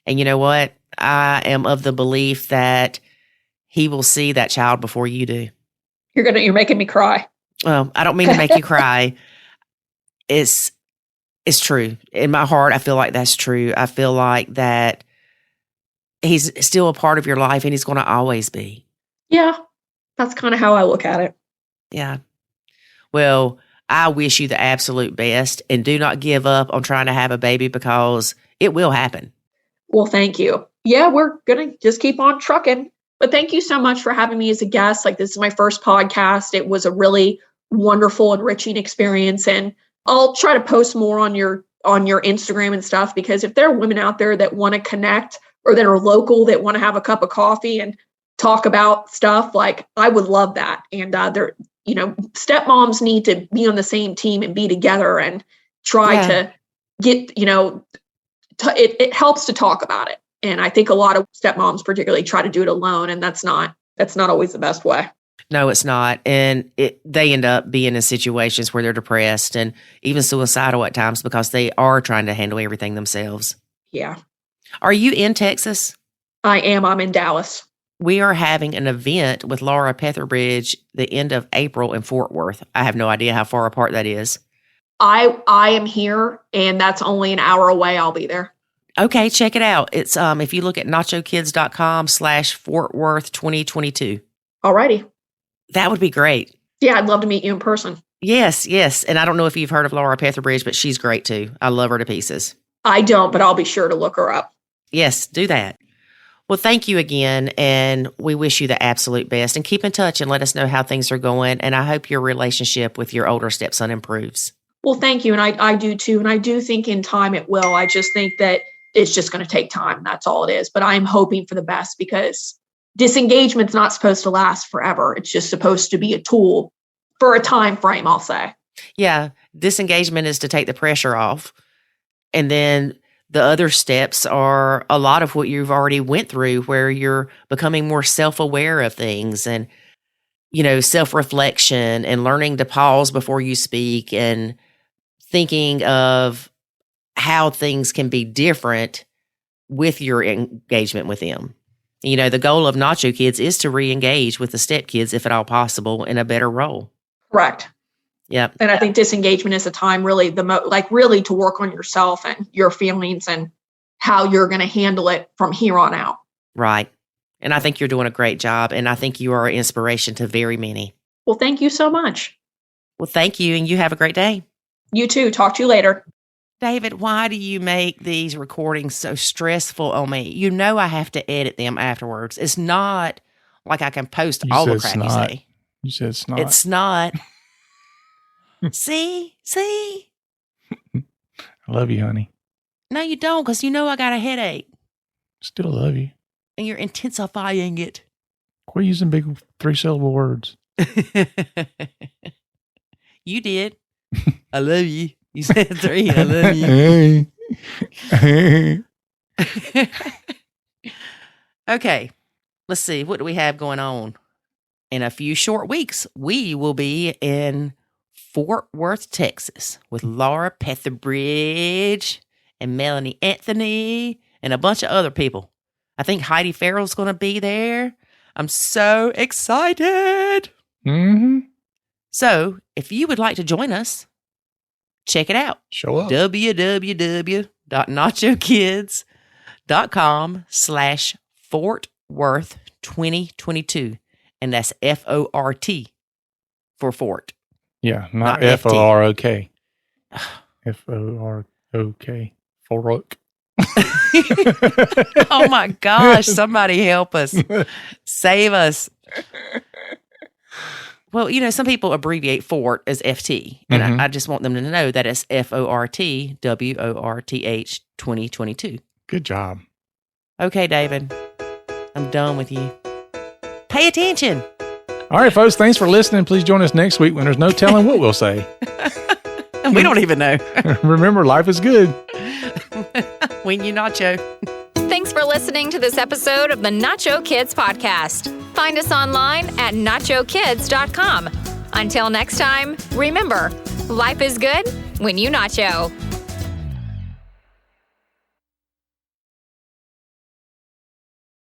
And you know what? I am of the belief that he will see that child before you do. You're making me cry. Well, I don't mean to make you cry. It's true. In my heart, I feel like that's true. I feel like that he's still a part of your life and he's going to always be. Yeah, that's kind of how I look at it. Yeah. Well, I wish you the absolute best and do not give up on trying to have a baby because it will happen. Well, thank you. Yeah, we're going to just keep on trucking. But thank you so much for having me as a guest. Like, this is my first podcast. It was a really wonderful, enriching experience. And I'll try to post more on your Instagram and stuff, because if there are women out there that want to connect or that are local that want to have a cup of coffee and talk about stuff, like, I would love that. And they're, stepmoms need to be on the same team and be together and try to get, it helps to talk about it. And I think a lot of stepmoms particularly try to do it alone. And that's not always the best way. No, it's not. And they end up being in situations where they're depressed and even suicidal at times because they are trying to handle everything themselves. Yeah. Are you in Texas? I am. I'm in Dallas. We are having an event with Laura Petherbridge the end of April in Fort Worth. I have no idea how far apart that is. I am here, and that's only an hour away. I'll be there. Okay, check it out. It's if you look at nachokids.com/Fort Worth 2022. Alrighty. That would be great. Yeah, I'd love to meet you in person. Yes. And I don't know if you've heard of Laura Petherbridge, but she's great too. I love her to pieces. I don't, but I'll be sure to look her up. Yes, do that. Well, thank you again, and we wish you the absolute best. And keep in touch and let us know how things are going. And I hope your relationship with your older stepson improves. Well, thank you. And I do too. And I do think in time it will. I just think that it's just going to take time. That's all it is. But I'm hoping for the best, because disengagement's not supposed to last forever. It's just supposed to be a tool for a time frame, I'll say. Yeah. Disengagement is to take the pressure off. And then the other steps are a lot of what you've already went through, where you're becoming more self-aware of things and, self-reflection and learning to pause before you speak and thinking of how things can be different with your engagement with them. The goal of Nacho Kids is to re-engage with the stepkids, if at all possible, in a better role. Correct. Yep. And I think disengagement is a time really really to work on yourself and your feelings and how you're going to handle it from here on out. Right. And I think you're doing a great job. And I think you are an inspiration to very many. Well, thank you so much. Well, thank you. And you have a great day. You too. Talk to you later. David, why do you make these recordings so stressful on me? I have to edit them afterwards. It's not like I can post all the crap you say. You said it's not. It's not. See? I love you, honey. No, you don't, because I got a headache. Still love you. And you're intensifying it. Quit using big 3-syllable words. You did. I love you. You said 3. I love you. Okay. Let's see. What do we have going on? In a few short weeks, we will be in Fort Worth, Texas with Laura Petherbridge and Melanie Anthony and a bunch of other people. I think Heidi Farrell's going to be there. I'm so excited. Mm-hmm. So if you would like to join us, check it out. Show up. www.nachokids.com/Fort Worth 2022. And that's FORT for Fort. Yeah, not Not FT. FOROK. FOROK. Forok. Oh my gosh, somebody help us. Save us. Well, you know, some people abbreviate Fort as FT, and I just want them to know that it's FORT WORTH 2022. Good job. Okay, David, I'm done with you. Pay attention. All right, folks, thanks for listening. Please join us next week when there's no telling what we'll say. And we don't even know. Remember, life is good. When you nacho. Thanks for listening to this episode of the Nacho Kids Podcast. Find us online at nachokids.com. Until next time, remember, life is good when you nacho.